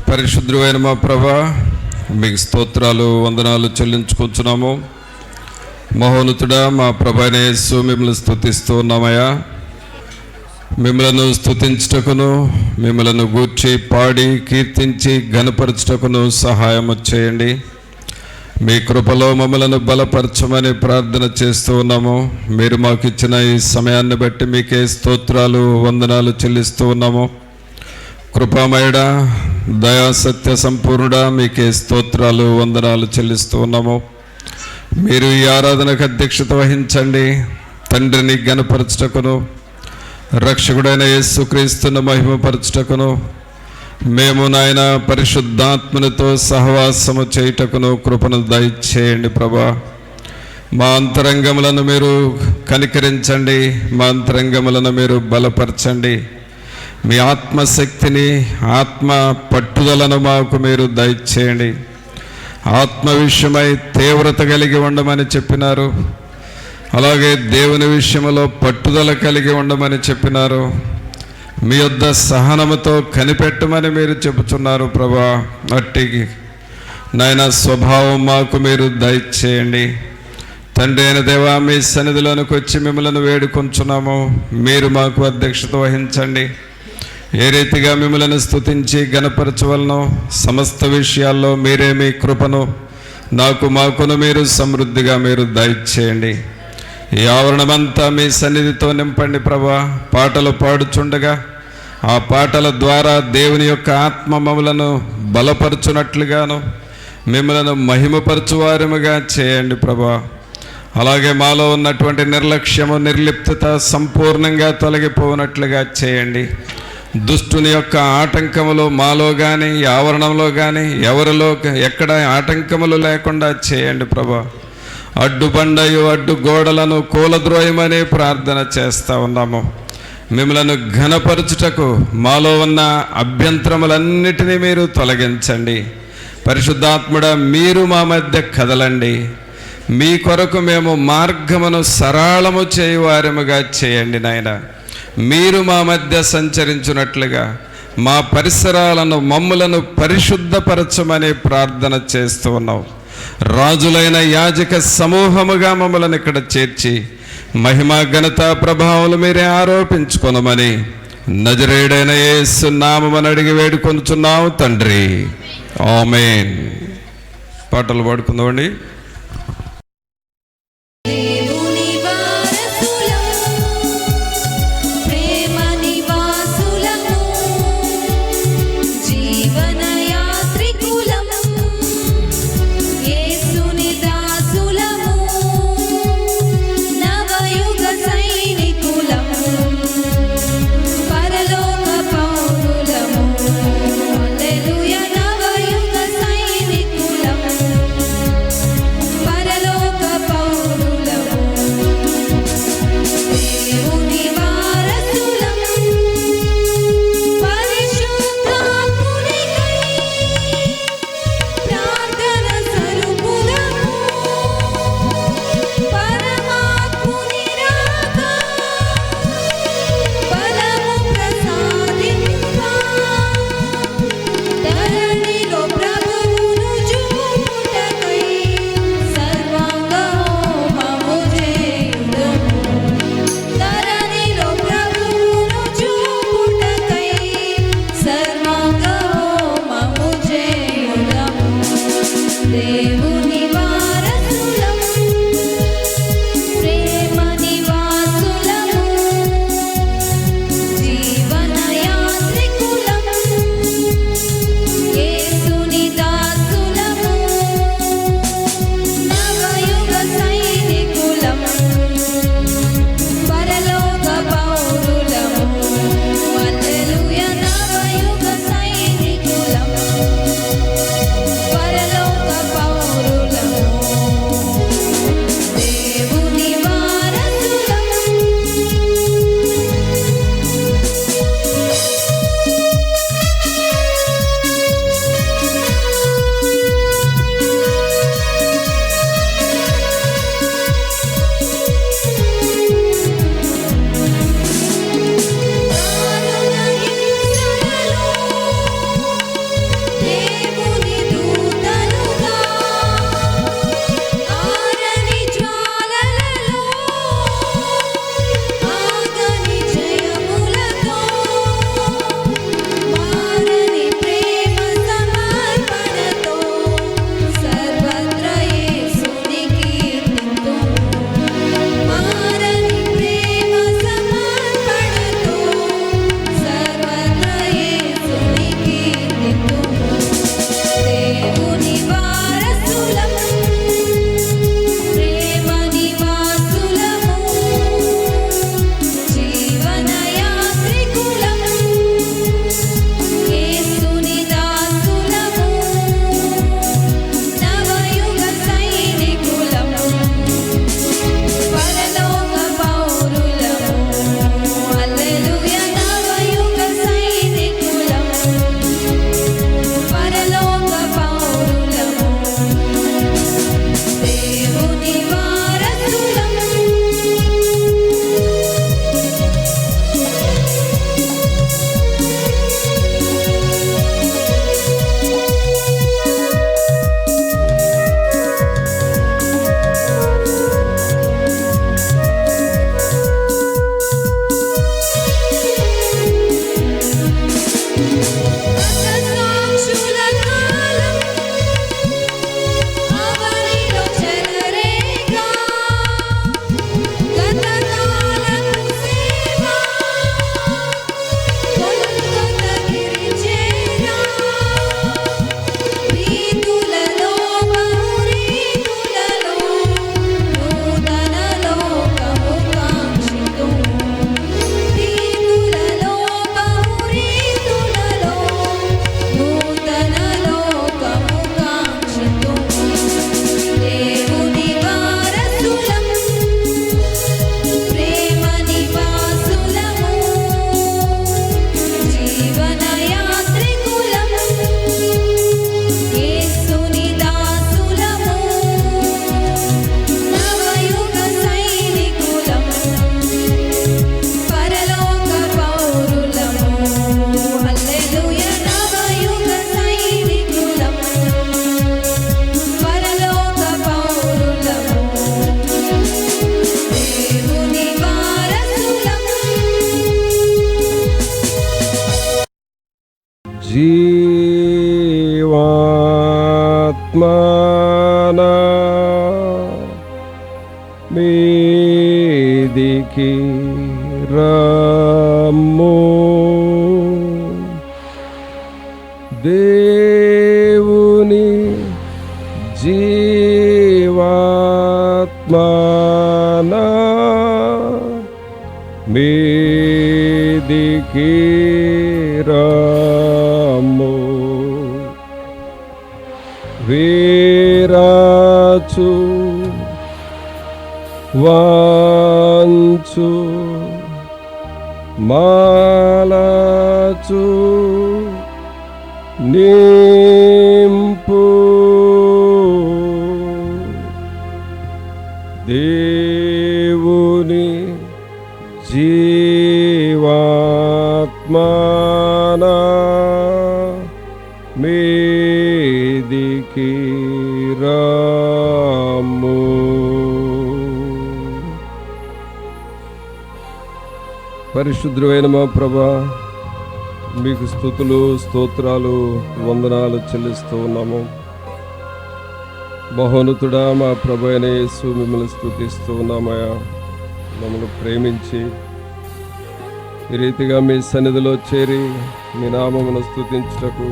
పరిశుద్ధుడైన మా ప్రభా, మీకు స్తోత్రాలు వందనాలు చెల్లించుకుంటున్నాము. మహోన్నతుడా మా ప్రభానే యేసు, మిమ్మల్ని స్తుతిస్తూ ఉన్నామయ్యా. మిమ్మలను స్తుతించుటకును, మిమ్మలను గూర్చి పాడి కీర్తించి ఘనపరచుటకును సహాయం చేయండి. మీ కృపలో మమ్మలను బలపరచమని ప్రార్థన చేస్తూ ఉన్నాము. మీరు మాకు ఇచ్చిన ఈ సమయాన్ని బట్టి మీకే స్తోత్రాలు వందనాలు చెల్లిస్తూ ఉన్నాము. కృపామయుడా, దయాసత్య సంపూర్ణుడా, మీకే స్తోత్రాలు వందనాలు చెల్లిస్తూ ఉన్నాము. మీరు ఈ ఆరాధనకు అధ్యక్షత వహించండి. తండ్రిని ఘనపరచుటకును, రక్షకుడైన యేసుక్రీస్తును మహిమపరచుటకును, మేము నాయన పరిశుద్ధాత్మనితో సహవాసము చేయుటకును కృపను దయచేయండి ప్రభా. మా అంతరంగములను మీరు కనికరించండి, మా అంతరంగములను మీరు బలపరచండి. మీ ఆత్మశక్తిని, ఆత్మ పట్టుదలను మాకు మీరు దయచేయండి. ఆత్మ విషయమై తీవ్రత కలిగి ఉండమని చెప్పినారు. అలాగే దేవుని విషయంలో పట్టుదల కలిగి ఉండమని చెప్పినారు. మీ యొద్ద సహనముతో కనిపెట్టమని మీరు చెబుతున్నారు ప్రభా. అట్టి నాయన స్వభావం మాకు మీరు దయచేయండి. తండ్రి అయిన దేవా, మీ సన్నిధిలోనికి వచ్చి మిమ్మల్ని వేడుకొంచున్నాము. మీరు మాకు అధ్యక్షత వహించండి. ఏ రీతిగా మిమ్మల్ని స్తుతించి ఘనపరచవలనో సమస్త విషయాల్లో మీరే మీ కృపను మాకును మీరు సమృద్ధిగా మీరు దయచేయండి. ఈ ఆవరణమంతా మీ సన్నిధితో నింపండి ప్రభా. పాటలు పాడుచుండగా ఆ పాటల ద్వారా దేవుని యొక్క ఆత్మ మమ్మలను బలపరచునట్లుగాను, మిమ్మలను మహిమపరచువారముగా చేయండి ప్రభా. అలాగే మాలో ఉన్నటువంటి నిర్లక్ష్యము, నిర్లిప్తత సంపూర్ణంగా తొలగిపోనట్లుగా చేయండి. దుష్టుని యొక్క ఆటంకములు మాలో కానీ, ఆవరణంలో కానీ, ఎవరిలో ఎక్కడ ఆటంకములు లేకుండా చేయండి ప్రభా. అడ్డుబండయు అడ్డు గోడలను కూలద్రోయమని ప్రార్థన చేస్తూ ఉన్నాము. మిమ్మలను ఘనపరచుటకు మాలో ఉన్న అభ్యంతరములన్నిటినీ మీరు తొలగించండి. పరిశుద్ధాత్ముడా, మీరు మా మధ్య కదలండి. మీ కొరకు మేము మార్గమును సరళము చేయువారముగా చేయండి నాయన. మీరు మా మధ్య సంచరించున్నట్లుగా మా పరిసరాలను, మమ్ములను పరిశుద్ధపరచమని ప్రార్థన చేస్తూ ఉన్నాం. రాజులైన యాజక సమూహముగా మమ్మల్ని ఇక్కడ చేర్చి మహిమ, ఘనత, ప్రభావాలు మీరే ఆరోపించుకొనమని నజరేయుడైన యేసు నామమున అడిగి వేడుకొనుచున్నాము తండ్రి, ఆమేన్. పాటలు పాడుకుందామండి. మీదికి రమ్ము, దేవుని జీవాత్మనా మీదికి రమ్ము. వీరాచు వాంచు మాలచు నింపు, దేవుని జీవాత్మనా మీదికి రమ్ము. పరిశుద్ధుడైన మా ప్రభువా, మీకు స్తుతులు, స్తోత్రాలు, వందనాలు చెల్లిస్తూ ఉన్నాము. మహోన్నతుడా మా ప్రభు అయిన యేసు, మిమ్మల్ని స్తుతిస్తూ ఉన్నామయ్యా. మమ్మల్ని ప్రేమించి ఈ రీతిగా మీ సన్నిధిలో చేరి మీ నామమును స్తుతించుటకు,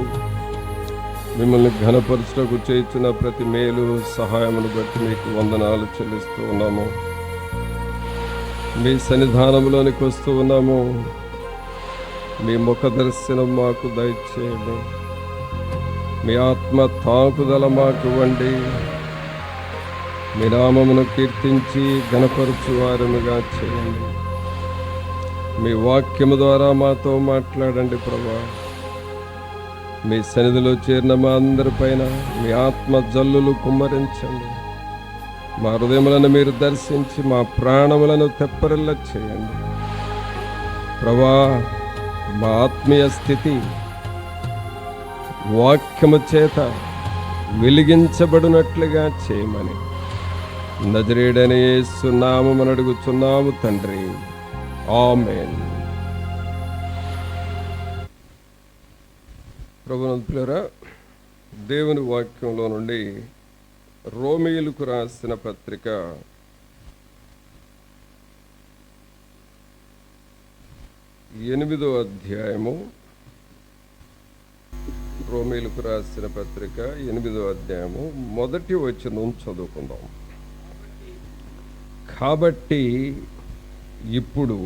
మిమ్మల్ని ఘనపరచుటకు చేయుచున్న ప్రతి మేలు సహాయమును బట్టి మీకు వందనాలు చెల్లిస్తూ ఉన్నాము. మీ సన్నిధానంలోనికి వస్తూ ఉన్నాము. మీ ముఖ దర్శనం మాకు దయచేయండి. మీ ఆత్మ తాకుదల మాకు ఇవ్వండి. మీ నామమును కీర్తించి ఘనపరచు వారముగా చేయండి. మీ వాక్యము ద్వారా మాతో మాట్లాడండి ప్రభా. మీ సన్నిధిలో చేరిన మా అందరిపైన మీ ఆత్మ జల్లులు కుమ్మరించండి. మా హృదయములను మీరు దర్శించి మా ప్రాణములను తెప్పరిల్ల చేయండి ప్రభా. మా ఆత్మీయ స్థితి వాక్యము చేత వెలిగించబడినట్లుగా చేయమని నజరేయుడైన యేసు నామమున అడుగుచున్నాము తండ్రి, ఆమేన్. ప్రభునంతులారా, దేవుని వాక్యంలో నుండి రోమీయులకు రాసిన పత్రిక 8వ అధ్యాయము, రోమీయులకు రాసిన పత్రిక 8వ అధ్యాయము మొదటి వచనం చదువుకుందాం. కాబట్టి ఇప్పుడు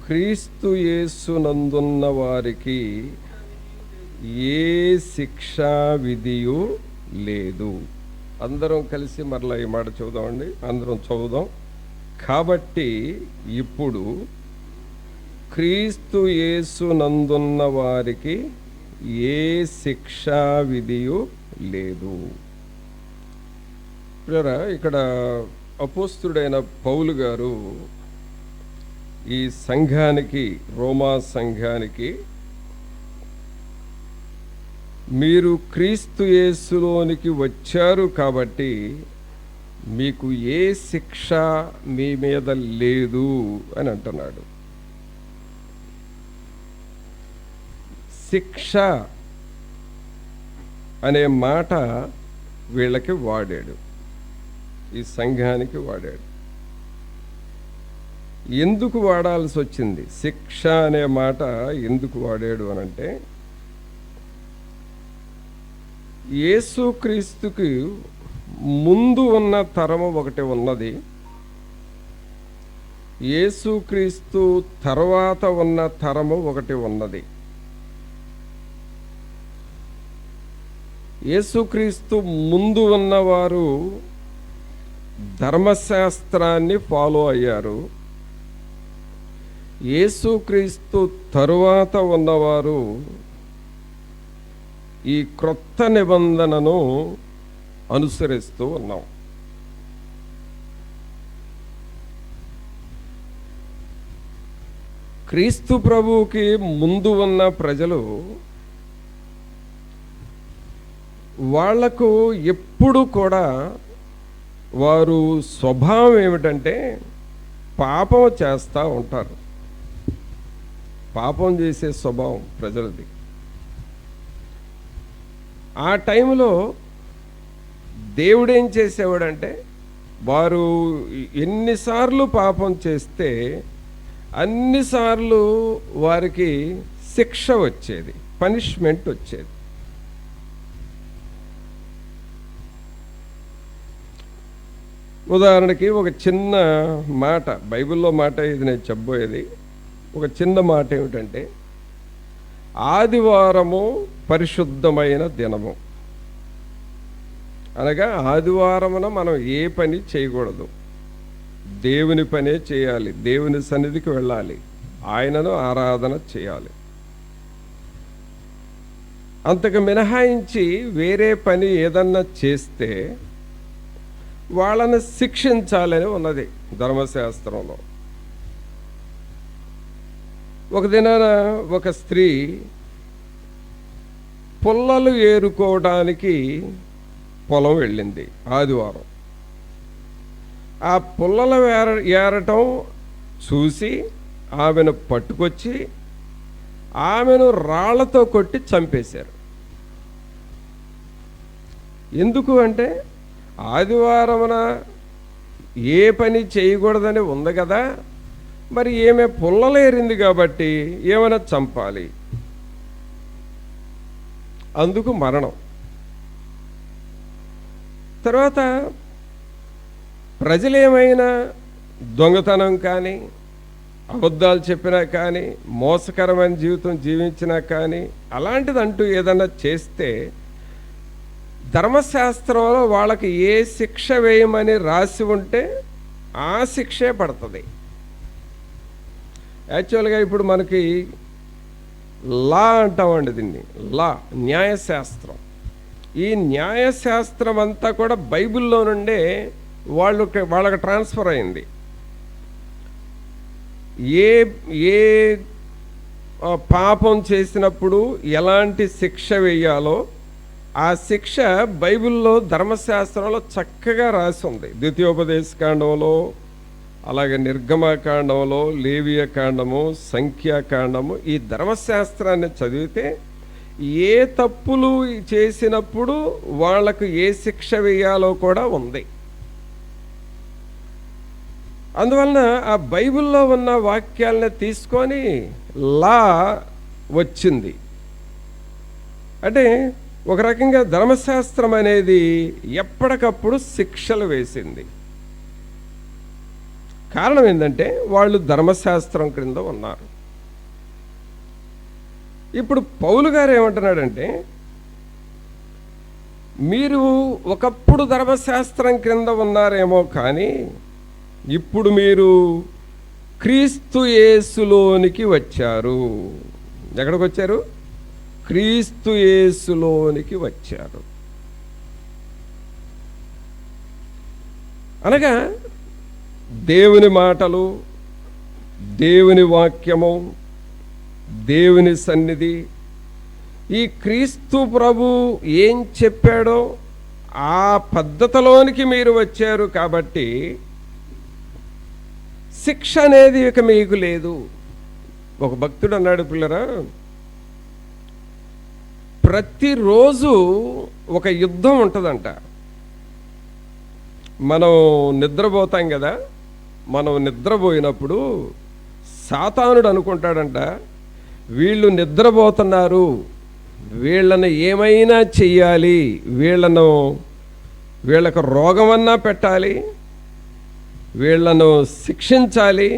క్రీస్తు యేసునందున్న వారికి ఏ శిక్షా విధియు లేదు. అందరం కలిసి మరలా ఈ మాట చదువుదామండి. అందరం చదువుదాం. కాబట్టి ఇప్పుడు క్రీస్తు యేసునందున్న వారికి ఏ శిక్షా విధియు లేదు. ఇక్కడ అపోస్తుడైన పౌలు గారు ఈ సంఘానికి, రోమా సంఘానికి, మీరు క్రీస్తు యేసులోనికి వచ్చారు కాబట్టి మీకు ఏ శిక్ష మీ మీద లేదు అని అంటున్నాడు. శిక్ష అనే మాట వీళ్ళకి వాడాడు, ఈ సంఘానికి వాడాడు. ఎందుకు వాడాల్సి వచ్చింది? శిక్ష అనే మాట ఎందుకు వాడాడు అనంటే, యేసుక్రీస్తుకి ముందు ఉన్న తరము ఒకటి ఉన్నది, యేసుక్రీస్తు తర్వాత ఉన్న తరము ఒకటి ఉన్నది. యేసుక్రీస్తు ముందు ఉన్నవారు ధర్మశాస్త్రాన్ని ఫాలో అయ్యారు. యేసుక్రీస్తు తరువాత ఉన్నవారు ఈ క్రొత్త నిబంధనను అనుసరిస్తూ ఉన్నాం. క్రీస్తు ప్రభువుకి ముందు ఉన్న ప్రజలు, వాళ్లకు ఎప్పుడు కూడా వారు స్వభావం ఏమిటంటే పాపం చేస్తూ ఉంటారు. పాపం చేసే స్వభావం ప్రజలది. ఆ టైంలో దేవుడు ఏం చేసేవాడంటే, వారు ఎన్నిసార్లు పాపం చేస్తే అన్నిసార్లు వారికి శిక్ష వచ్చేది, పనిష్మెంట్ వచ్చేది. ఉదాహరణకి ఒక చిన్న మాట, బైబిల్లో మాట ఇది నేను చెప్పబోయేది. ఒక చిన్న మాట ఏమిటంటే, ఆదివారము పరిశుద్ధమైన దినము అనగా ఆదివారమున మనం ఏ పని చేయకూడదు, దేవుని పనే చేయాలి, దేవుని సన్నిధికి వెళ్ళాలి, ఆయనను ఆరాధన చేయాలి. అంతకు మినహాయించి వేరే పని ఏదన్నా చేస్తే వాళ్ళని శిక్షించాలని ఉన్నది ధర్మశాస్త్రంలో. ఒక దినాన ఒక స్త్రీ పుల్లలు ఏరుకోవడానికి పొలం వెళ్ళింది ఆదివారం. ఆ పుల్లలు ఏరటం చూసి ఆమెను పట్టుకొచ్చి ఆమెను రాళ్లతో కొట్టి చంపేశారు. ఎందుకు అంటే, ఆదివారమున ఏ పని చేయకూడదని ఉంది కదా, మరి ఏమే పుల్లలు ఏరింది కాబట్టి ఏమైనా చంపాలి, అందుకు మరణం. తర్వాత ప్రజలేమైనా దొంగతనం కానీ, అబద్ధాలు చెప్పినా కానీ, మోసకరమైన జీవితం జీవించినా కానీ, అలాంటిదంటూ ఏదన్నా చేస్తే ధర్మశాస్త్రంలో వాళ్ళకి ఏ శిక్ష వేయమని రాసి ఉంటే ఆ శిక్షే పడుతుంది. యాక్చువల్గా ఇప్పుడు మనకి లా అంటామండి దీన్ని, లా, న్యాయశాస్త్రం. ఈ న్యాయశాస్త్రం అంతా కూడా బైబిల్లో నుండే వాళ్ళకి ట్రాన్స్ఫర్ అయింది. ఏ పాపం చేసినప్పుడు ఎలాంటి శిక్ష వేయాలో ఆ శిక్ష బైబిల్లో ధర్మశాస్త్రంలో చక్కగా రాసి ఉంది. ద్వితీయోపదేశకాండంలో, అలాగే నిర్గమకాండంలో, లేవియకాండము, సంఖ్యాకాండము. ఈ ధర్మశాస్త్రాన్ని చదివితే ఏ తప్పులు చేసినప్పుడు వాళ్లకు ఏ శిక్ష వేయాలో కూడా ఉంది. అందువలన ఆ బైబిల్లో ఉన్న వాక్యాలని తీసుకొని లా వచ్చింది. అంటే ఒక రకంగా ధర్మశాస్త్రం అనేది ఎప్పటికప్పుడు శిక్షలు వేసింది. కారణం ఏంటంటే వాళ్ళు ధర్మశాస్త్రం క్రింద ఉన్నారు. ఇప్పుడు పౌలు గారు ఏమంటున్నాడంటే, మీరు ఒకప్పుడు ధర్మశాస్త్రం క్రింద ఉన్నారేమో కానీ ఇప్పుడు మీరు క్రీస్తు యేసులోనికి వచ్చారు. ఎక్కడికి వచ్చారు? క్రీస్తు యేసులోనికి వచ్చారు. అనగా దేవుని మాటలు, దేవుని వాక్యము, దేవుని సన్నిధి, ఈ క్రీస్తు ప్రభు ఏం చెప్పాడో ఆ పద్ధతిలోనికి మీరు వచ్చారు కాబట్టి శిక్ష అనేది ఇక మీకు లేదు. ఒక భక్తుడు అన్నాడు, పిల్లరా, ప్రతిరోజు ఒక యుద్ధం ఉంటుందంట. మనం నిద్రపోతాం కదా, మనం నిద్రపోయినప్పుడు సాతానుడు అనుకుంటాడంట, వీళ్ళు నిద్రపోతున్నారు, వీళ్ళని ఏమైనా చెయ్యాలి, వీళ్ళకు రోగమన్నా పెట్టాలి, వీళ్ళను శిక్షించాలి,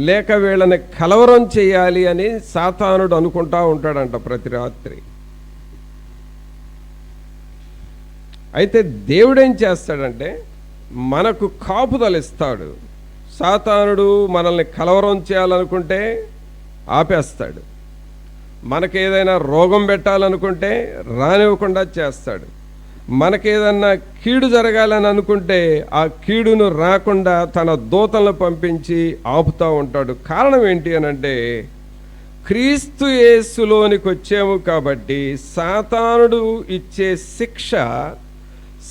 లేక వీళ్ళని కలవరం చేయాలి అని సాతానుడు అనుకుంటా ఉంటాడంట ప్రతి రాత్రి. అయితే దేవుడేం చేస్తాడంటే మనకు కాపుదలు ఇస్తాడు. సాతానుడు మనల్ని కలవరం చేయాలనుకుంటే ఆపేస్తాడు, మనకేదైనా రోగం పెట్టాలనుకుంటే రానివ్వకుండా చేస్తాడు, మనకేదన్నా కీడు జరగాలని అనుకుంటే ఆ కీడును రాకుండా తన దూతలను పంపించి ఆపుతూ ఉంటాడు. కారణం ఏంటి అనంటే, క్రీస్తు యేసులోనికి వచ్చాము కాబట్టి సాతానుడు ఇచ్చే శిక్ష,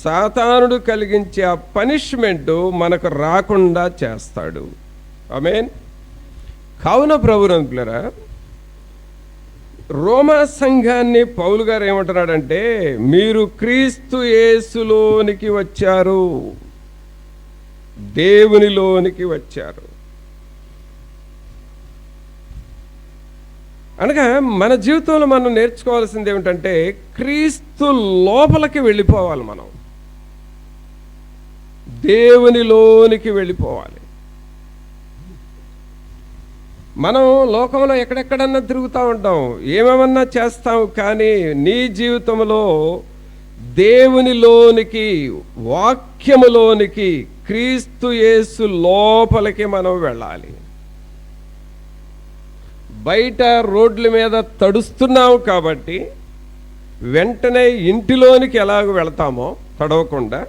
సాతానుడు కలిగించే ఆ పనిష్మెంట్ మనకు రాకుండా చేస్తాడు. ఆమేన్. కావున ప్రభునంతులారా, రోమా సంఘాన్ని పౌలు గారు ఏమంటున్నాడంటే, మీరు క్రీస్తు యేసులోనికి వచ్చారు, దేవునిలోనికి వచ్చారు అనగా మన జీవితంలో మనం నేర్చుకోవాల్సింది ఏమిటంటే, క్రీస్తు లోపలికి వెళ్ళిపోవాలి, మనం దేవునిలోనికి వెళ్ళిపోవాలి. మనం లోకంలో ఎక్కడెక్కడన్నా తిరుగుతూ ఉంటాం, ఏమేమన్నా చేస్తాం, కానీ నీ జీవితంలో దేవునిలోనికి, వాక్యములోనికి, క్రీస్తు యేసు లోపలికి మనం వెళ్ళాలి. బయట రోడ్ల మీద తడుస్తున్నాం కాబట్టి వెంటనే ఇంటిలోనికి ఎలాగ వెళతామో తడవకుండా,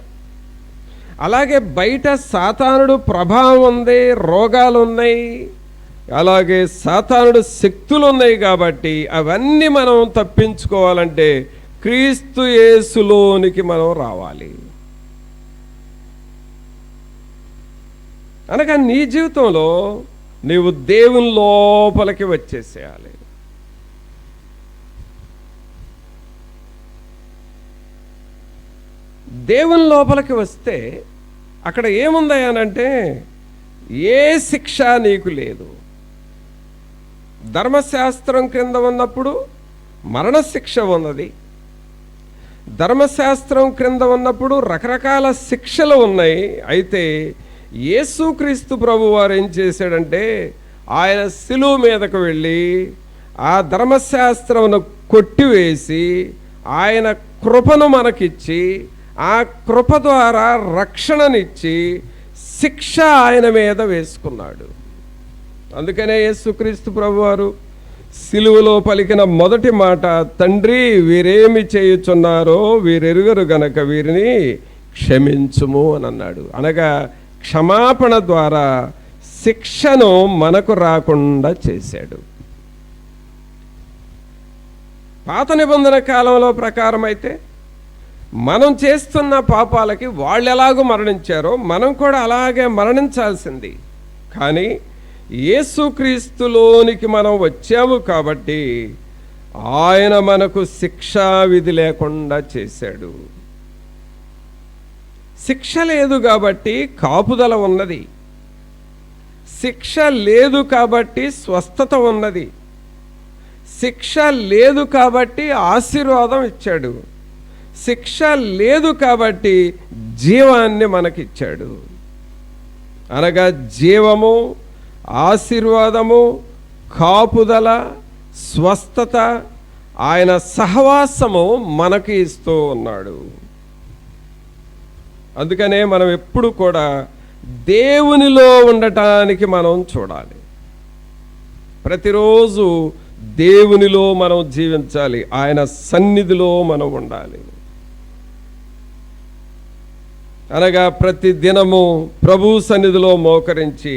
అలాగే బయట సాతానుడు ప్రభావం ఉంది, రోగాలు ఉన్నాయి, అలాగే సాతానుడు శక్తులు ఉన్నాయి కాబట్టి అవన్నీ మనం తప్పించుకోవాలంటే క్రీస్తు యేసులోనికి మనం రావాలి. అనగా నీ జీవితంలో నీవు దేవుని లోపలికి వచ్చేసేయాలి. దేవుని లోపలికి వస్తే అక్కడ ఏముంది అనంటే, ఏ శిక్ష నీకు లేదు. ధర్మశాస్త్రం క్రింద ఉన్నప్పుడు మరణశిక్ష ఉన్నది, ధర్మశాస్త్రం క్రింద ఉన్నప్పుడు రకరకాల శిక్షలు ఉన్నాయి. అయితే యేసుక్రీస్తు ప్రభు వారు ఏం చేశాడంటే, ఆయన శిలువ మీదకు వెళ్ళి ఆ ధర్మశాస్త్రమును కొట్టివేసి ఆయన కృపను మనకిచ్చి, ఆ కృప ద్వారా రక్షణనిచ్చి శిక్ష ఆయన మీద వేసుకున్నాడు. అందుకనే యేసుక్రీస్తు ప్రభువారు సిలువలో పలికిన మొదటి మాట, తండ్రి వీరేమి చేయుచున్నారో వీరెరుగరు గనక వీరిని క్షమించుము అని అన్నాడు. అనగా క్షమాపణ ద్వారా శిక్షను మనకు రాకుండా చేశాడు. పాత నిబంధన కాలంలో ప్రకారం అయితే మనం చేస్తున్న పాపాలకి వాళ్ళు ఎలాగో మరణించారో మనం కూడా అలాగే మరణించాల్సింది. కానీ యేసుక్రీస్తులోనికి మనం వచ్చాము కాబట్టి ఆయన మనకు శిక్షా విధి లేకుండా చేశాడు. శిక్ష లేదు కాబట్టి కాపుదల ఉన్నది, శిక్ష లేదు కాబట్టి స్వస్థత ఉన్నది, శిక్ష లేదు కాబట్టి ఆశీర్వాదం ఇచ్చాడు, శిక్ష లేదు కాబట్టి జీవాన్ని మనకిచ్చాడు. అనగా జీవము, ఆశీర్వాదము, కాపుదల, స్వస్థత, ఆయన సహవాసము మనకి ఇస్తూ ఉన్నాడు. అందుకనే మనం ఎప్పుడు కూడా దేవునిలో ఉండటానికి మనం చూడాలి. ప్రతిరోజు దేవునిలో మనం జీవించాలి, ఆయన సన్నిధిలో మనం ఉండాలి. అనగా ప్రతి దినము ప్రభు సన్నిధిలో మోకరించి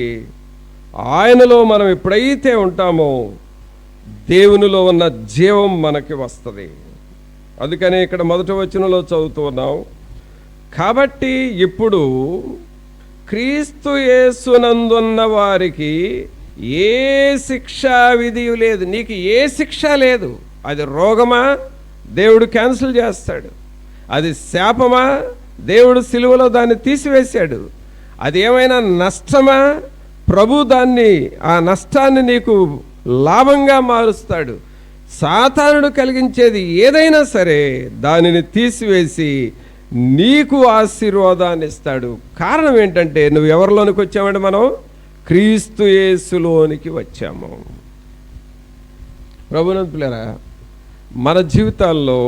ఆయనలో మనం ఎప్పుడైతే ఉంటామో దేవునిలో ఉన్న జీవం మనకి వస్తుంది. అందుకనే ఇక్కడ మొదటి వచనంలో చదువుతూ ఉన్నాం, కాబట్టి ఇప్పుడు క్రీస్తు యేసునందున్న వారికి ఏ శిక్షా విధి లేదు. నీకు ఏ శిక్ష లేదు. అది రోగమా, దేవుడు క్యాన్సిల్ చేస్తాడు. అది శాపమా, దేవుడు సిలువలో దాన్ని తీసివేశాడు. అది ఏమైనా నష్టమా, ప్రభు దాన్ని, ఆ నష్టాన్ని నీకు లాభంగా మారుస్తాడు. సాతానుడు కలిగించేది ఏదైనా సరే దానిని తీసివేసి నీకు ఆశీర్వాదాన్ని ఇస్తాడు. కారణం ఏంటంటే నువ్వు ఎవరిలోనికి వచ్చామంటే మనం క్రీస్తు యేసులోనికి వచ్చాము. ప్రభునంతులారా, మన జీవితాల్లో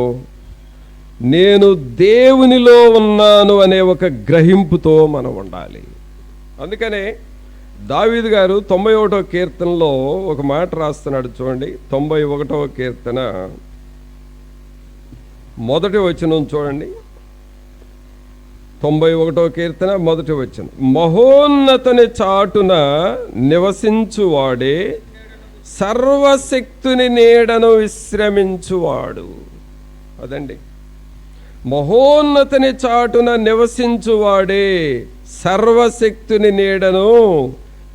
నేను దేవునిలో ఉన్నాను అనే ఒక గ్రహింపుతో మనం ఉండాలి. అందుకనే దావీదు గారు 91వ కీర్తనలో ఒక మాట రాస్తున్నాడు చూడండి. 91వ కీర్తన మొదటి వచనం చూడండి. 91వ కీర్తన మొదటి వచనం, మహోన్నతుని చాటున నివసించువాడే సర్వశక్తుని నీడను విశ్రమించువాడు. అదండి, మహోన్నతుని చాటున నివసించువాడే సర్వశక్తుని నీడను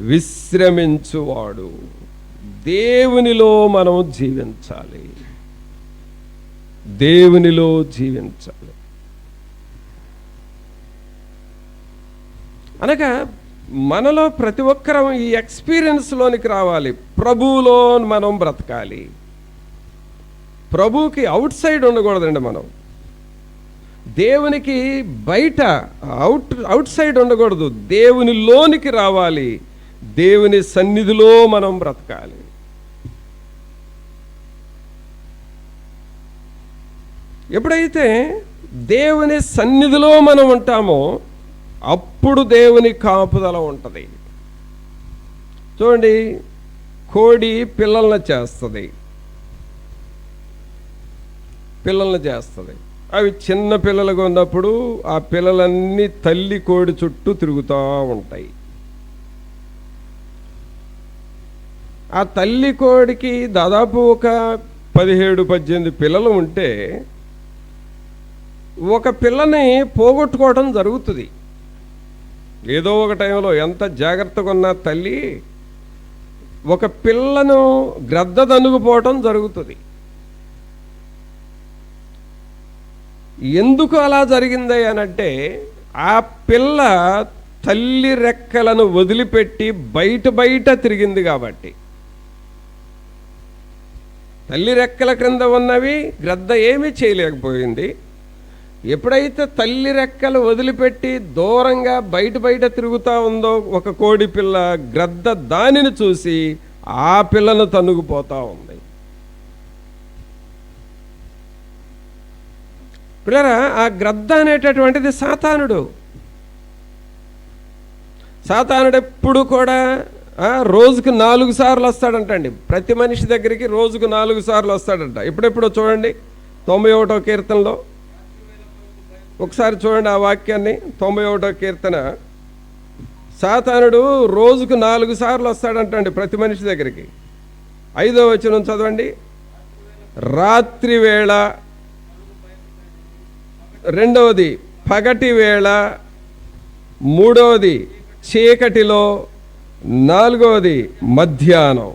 విశ్రమించువాడు. దేవునిలో మనం జీవించాలి. దేవునిలో జీవించాలి అనగా మనలో ప్రతి ఒక్కరం ఈ ఎక్స్పీరియన్స్లోనికి రావాలి. ప్రభువులో మనం బ్రతకాలి. ప్రభువుకి అవుట్ సైడ్ ఉండకూడదండి. మనం దేవునికి బయట అవుట్ సైడ్ ఉండకూడదు. దేవునిలోనికి రావాలి. దేవుని సన్నిధిలో మనం బ్రతకాలి. ఎప్పుడైతే దేవుని సన్నిధిలో మనం ఉంటామో అప్పుడు దేవుని కాపుదల ఉంటుంది. చూడండి, కోడి పిల్లల్ని చేస్తుంది. అవి చిన్న పిల్లలుగా ఉన్నప్పుడు ఆ పిల్లలన్నీ తల్లి కోడి చుట్టూ తిరుగుతూ ఉంటాయి. ఆ తల్లి కోడికి దాదాపు ఒక 17-18 పిల్లలు ఉంటే ఒక పిల్లని పోగొట్టుకోవడం జరుగుతుంది. ఏదో ఒక టైంలో ఎంత జాగ్రత్తగా ఉన్న తల్లి ఒక పిల్లను గ్రద్ద తనుగుపోవటం జరుగుతుంది. ఎందుకు అలా జరిగింది అనంటే ఆ పిల్ల తల్లి రెక్కలను వదిలిపెట్టి బయట తిరిగింది కాబట్టి. తల్లి రెక్కల క్రింద ఉన్నవి గ్రద్ద ఏమీ చేయలేకపోయింది. ఎప్పుడైతే తల్లి రెక్కలు వదిలిపెట్టి దూరంగా బయట తిరుగుతూ ఉందో ఒక కోడి పిల్ల, గ్రద్ద దానిని చూసి ఆ పిల్లను తనుగుపోతూ ఉంది. పిల్లరా, ఆ గ్రద్ద అనేటటువంటిది సాతానుడు. సాతానుడు ఎప్పుడు కూడా రోజుకు 4 సార్లు వస్తాడంటండి. ప్రతి మనిషి దగ్గరికి రోజుకు 4 సార్లు వస్తాడంట. ఎప్పుడెప్పుడో చూడండి 91వ కీర్తనలో ఒకసారి చూడండి ఆ వాక్యాన్ని. 91వ కీర్తన. సాతానుడు రోజుకు 4 సార్లు వస్తాడంటండి ప్రతి మనిషి దగ్గరికి. 5వ వచనం చదవండి. రాత్రి వేళ, 2వది పగటి వేళ, 3వది చీకటిలో, 4వది మధ్యాహ్నం.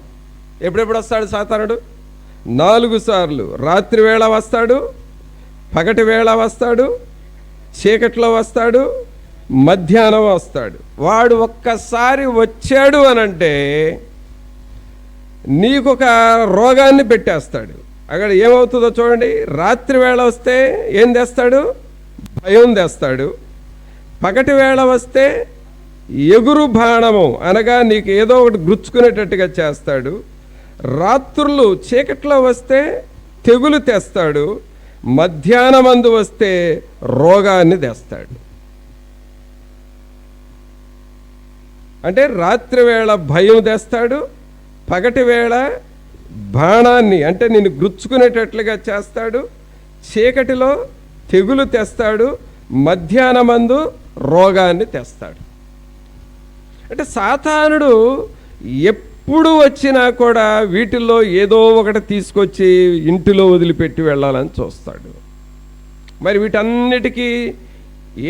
ఎప్పుడెప్పుడు వస్తాడు సాతానుడు? 4 సార్లు. రాత్రి వేళ వస్తాడు, పగటి వేళ వస్తాడు, చీకట్లో వస్తాడు, మధ్యాహ్నం వస్తాడు. వాడు ఒక్కసారి వచ్చాడు అనంటే నీకొక రోగాన్ని పెట్టేస్తాడు. అక్కడ ఏమవుతుందో చూడండి. రాత్రి వేళ వస్తే ఏం తెస్తాడు? భయం తెస్తాడు. పగటి వేళ వస్తే ఎగురు బాణము అనగా నీకు ఏదో ఒకటి గుచ్చుకునేటట్టుగా చేస్తాడు. రాత్రులు చీకట్లో వస్తే తెగులు తెస్తాడు. మధ్యాహ్నమందు వస్తే రోగాన్ని తెస్తాడు. అంటే రాత్రి వేళ భయం తెస్తాడు, పగటి వేళ బాణాన్ని అంటే నిన్ను గుచ్చుకునేటట్లుగా చేస్తాడు, చీకటిలో తెగులు తెస్తాడు, మధ్యాహ్నమందు రోగాన్ని తెస్తాడు. అంటే సాతానుడు ఎప్పుడు వచ్చినా కూడా వీటిల్లో ఏదో ఒకటి తీసుకొచ్చి ఇంటిలో వదిలిపెట్టి వెళ్ళాలని చూస్తాడు. మరి వీటన్నిటికీ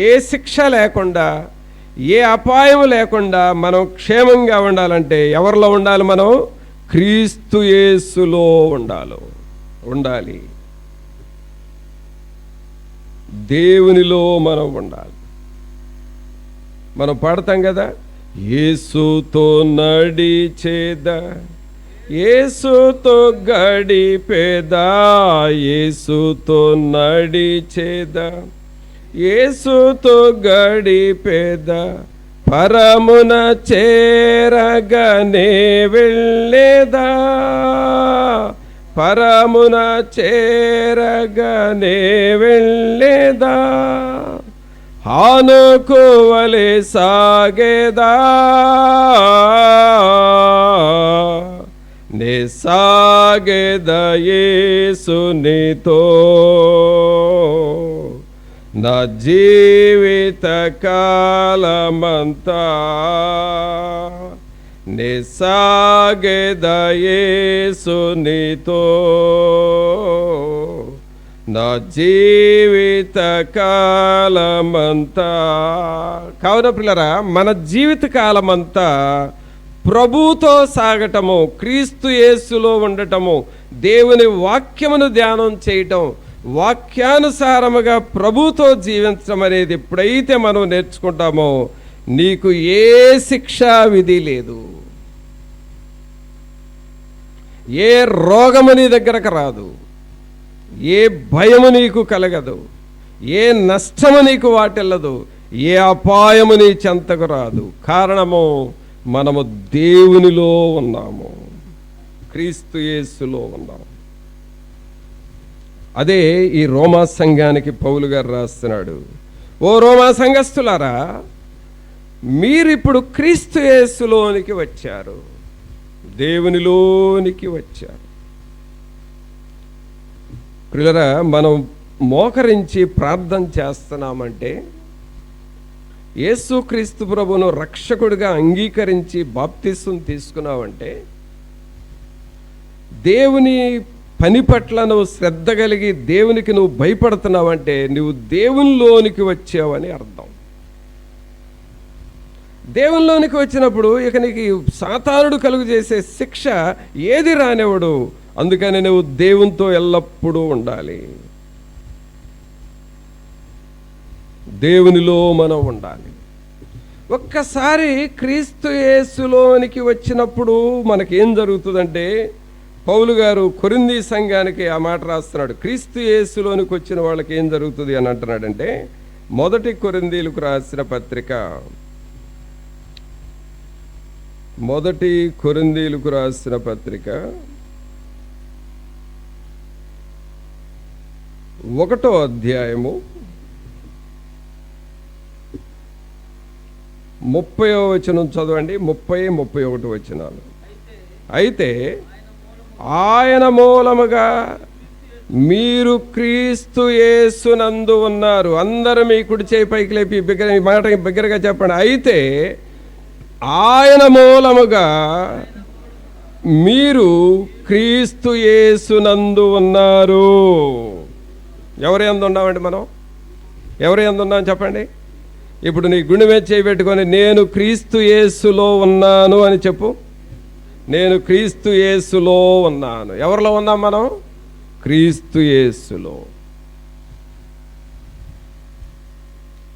ఏ శిక్ష లేకుండా, ఏ అపాయం లేకుండా మనం క్షేమంగా ఉండాలంటే ఎవరిలో ఉండాలి? మనం క్రీస్తు యేసులో ఉండాలి. దేవునిలో మనం ఉండాలి. మనం పాడతాం కదా, యేసుతో నడిచేదా, యేసుతో గడిపేదా, యేసుతో నడిచేదా, యేసుతో గడిపేదా, పరమున చేరగనే వెళ్ళేదా, పరమున చేరగనే వెళ్ళేదా, హానుకు వలె సాగేదా, నే సాగేదా యేసునితో, నా జీవిత కాలమంతా నే సాగేదా యేసునితో, నా జీవిత కాలమంతా. కావున పిల్లరా, మన జీవిత కాలమంతా ప్రభువుతో సాగటము, క్రీస్తు యేసులో ఉండటము, దేవుని వాక్యమును ధ్యానం చేయటం, వాక్యానుసారముగా ప్రభువుతో జీవించడం అనేది ఎప్పుడైతే మనం నేర్చుకుంటామో నీకు ఏ శిక్షా విధి లేదు, ఏ రోగము నీ దగ్గరకు రాదు, ఏ భయము నీకు కలగదు, ఏ నష్టము నీకు వాటిల్లదు, ఏ అపాయము నీ చెంతకు రాదు. కారణము మనము దేవునిలో ఉన్నాము, క్రీస్తు యేసులో ఉన్నాము. అదే ఈ రోమా సంఘానికి పౌలు గారు రాస్తున్నాడు. ఓ రోమా సంఘస్థులారా, మీరిప్పుడు క్రీస్తు యేసులోనికి వచ్చారు, దేవునిలోనికి వచ్చారు. ప్రియులారా, మనం మోకరించి ప్రార్థన చేస్తున్నామంటే, యేసుక్రీస్తు ప్రభువును రక్షకుడిగా అంగీకరించి బాప్తిసం తీసుకున్నావంటే, దేవుని పని పట్ల నువ్వు శ్రద్ధ కలిగి దేవునికి నువ్వు భయపడుతున్నావంటే నువ్వు దేవునిలోనికి వచ్చావని అర్థం. దేవునిలోనికి వచ్చినప్పుడు ఇక నీకు సాతానుడు కలుగు చేసే శిక్ష ఏది రానివ్వడు. అందుకని నువ్వు దేవునితో ఎల్లప్పుడూ ఉండాలి, దేవునిలో మనం ఉండాలి. ఒక్కసారి క్రీస్తు యేసులోనికి వచ్చినప్పుడు మనకేం జరుగుతుందంటే, పౌలు గారు కొరింథీ సంఘానికి ఆ మాట రాస్తున్నాడు. క్రీస్తు యేసులోనికి వచ్చిన వాళ్ళకి ఏం జరుగుతుంది అని అంటున్నాడంటే, మొదటి కొరింథీలకు రాసిన పత్రిక 1వ అధ్యాయము 30వ వచనం చదవండి. 30, 31 వచనాలు. అయితే ఆయన మూలముగా మీరు క్రీస్తు యేసునందు ఉన్నారు. అందరూ మీ కుడి చేయి పైకి లేపి ఈ మాట బిగ్గరగా చెప్పండి. అయితే ఆయన మూలముగా మీరు క్రీస్తు యేసునందు ఉన్నారు. ఎవరి యందు ఉన్నామండి మనం? ఎవరి యందు ఉన్నాం చెప్పండి. ఇప్పుడు నీ గుండె మీద చేయి పెట్టుకొని నేను క్రీస్తు యేసులో ఉన్నాను అని చెప్పు. నేను క్రీస్తు యేసులో ఉన్నాను. ఎవరిలో ఉన్నాం మనం? క్రీస్తు యేసులో.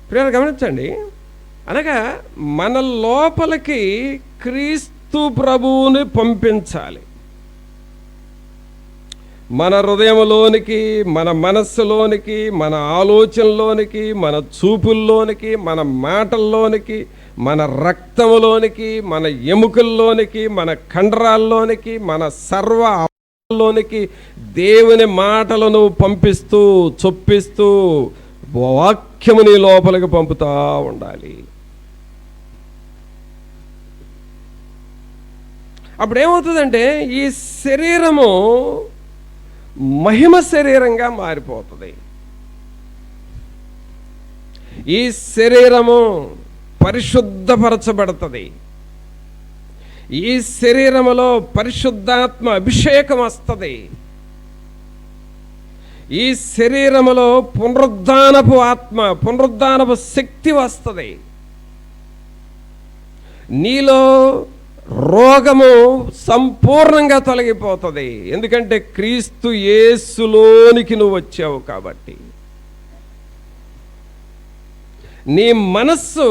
ప్రియులారా గమనించండి, అనగా మన లోపలికి క్రీస్తు ప్రభువుని పంపించాలి. మన హృదయంలోనికి, మన మనస్సులోనికి, మన ఆలోచనలోనికి, మన చూపుల్లోనికి, మన మాటల్లోనికి, మన రక్తములోనికి, మన ఎముకల్లోనికి, మన కండరాల్లోనికి, మన సర్వ అవయవాల్లోనికి దేవుని మాటలను పంపిస్తూ చొప్పిస్తూ వాక్యముని లోపలికి పంపుతా ఉండాలి. అప్పుడేమవుతుందంటే ఈ శరీరము మహిమ శరీరంగా మారిపోతుంది. ఈ శరీరము పరిశుద్ధపరచబడుతుంది. ఈ శరీరములో పరిశుద్ధాత్మ అభిషేకం వస్తుంది. ఈ శరీరములో పునరుద్ధానపు ఆత్మ, పునరుద్ధానపు శక్తి వస్తుంది. నీలో రోగము సంపూర్ణంగా తొలగిపోతుంది. ఎందుకంటే క్రీస్తు యేసులోనికి నువ్వు వచ్చావు కాబట్టి. నీ మనస్సు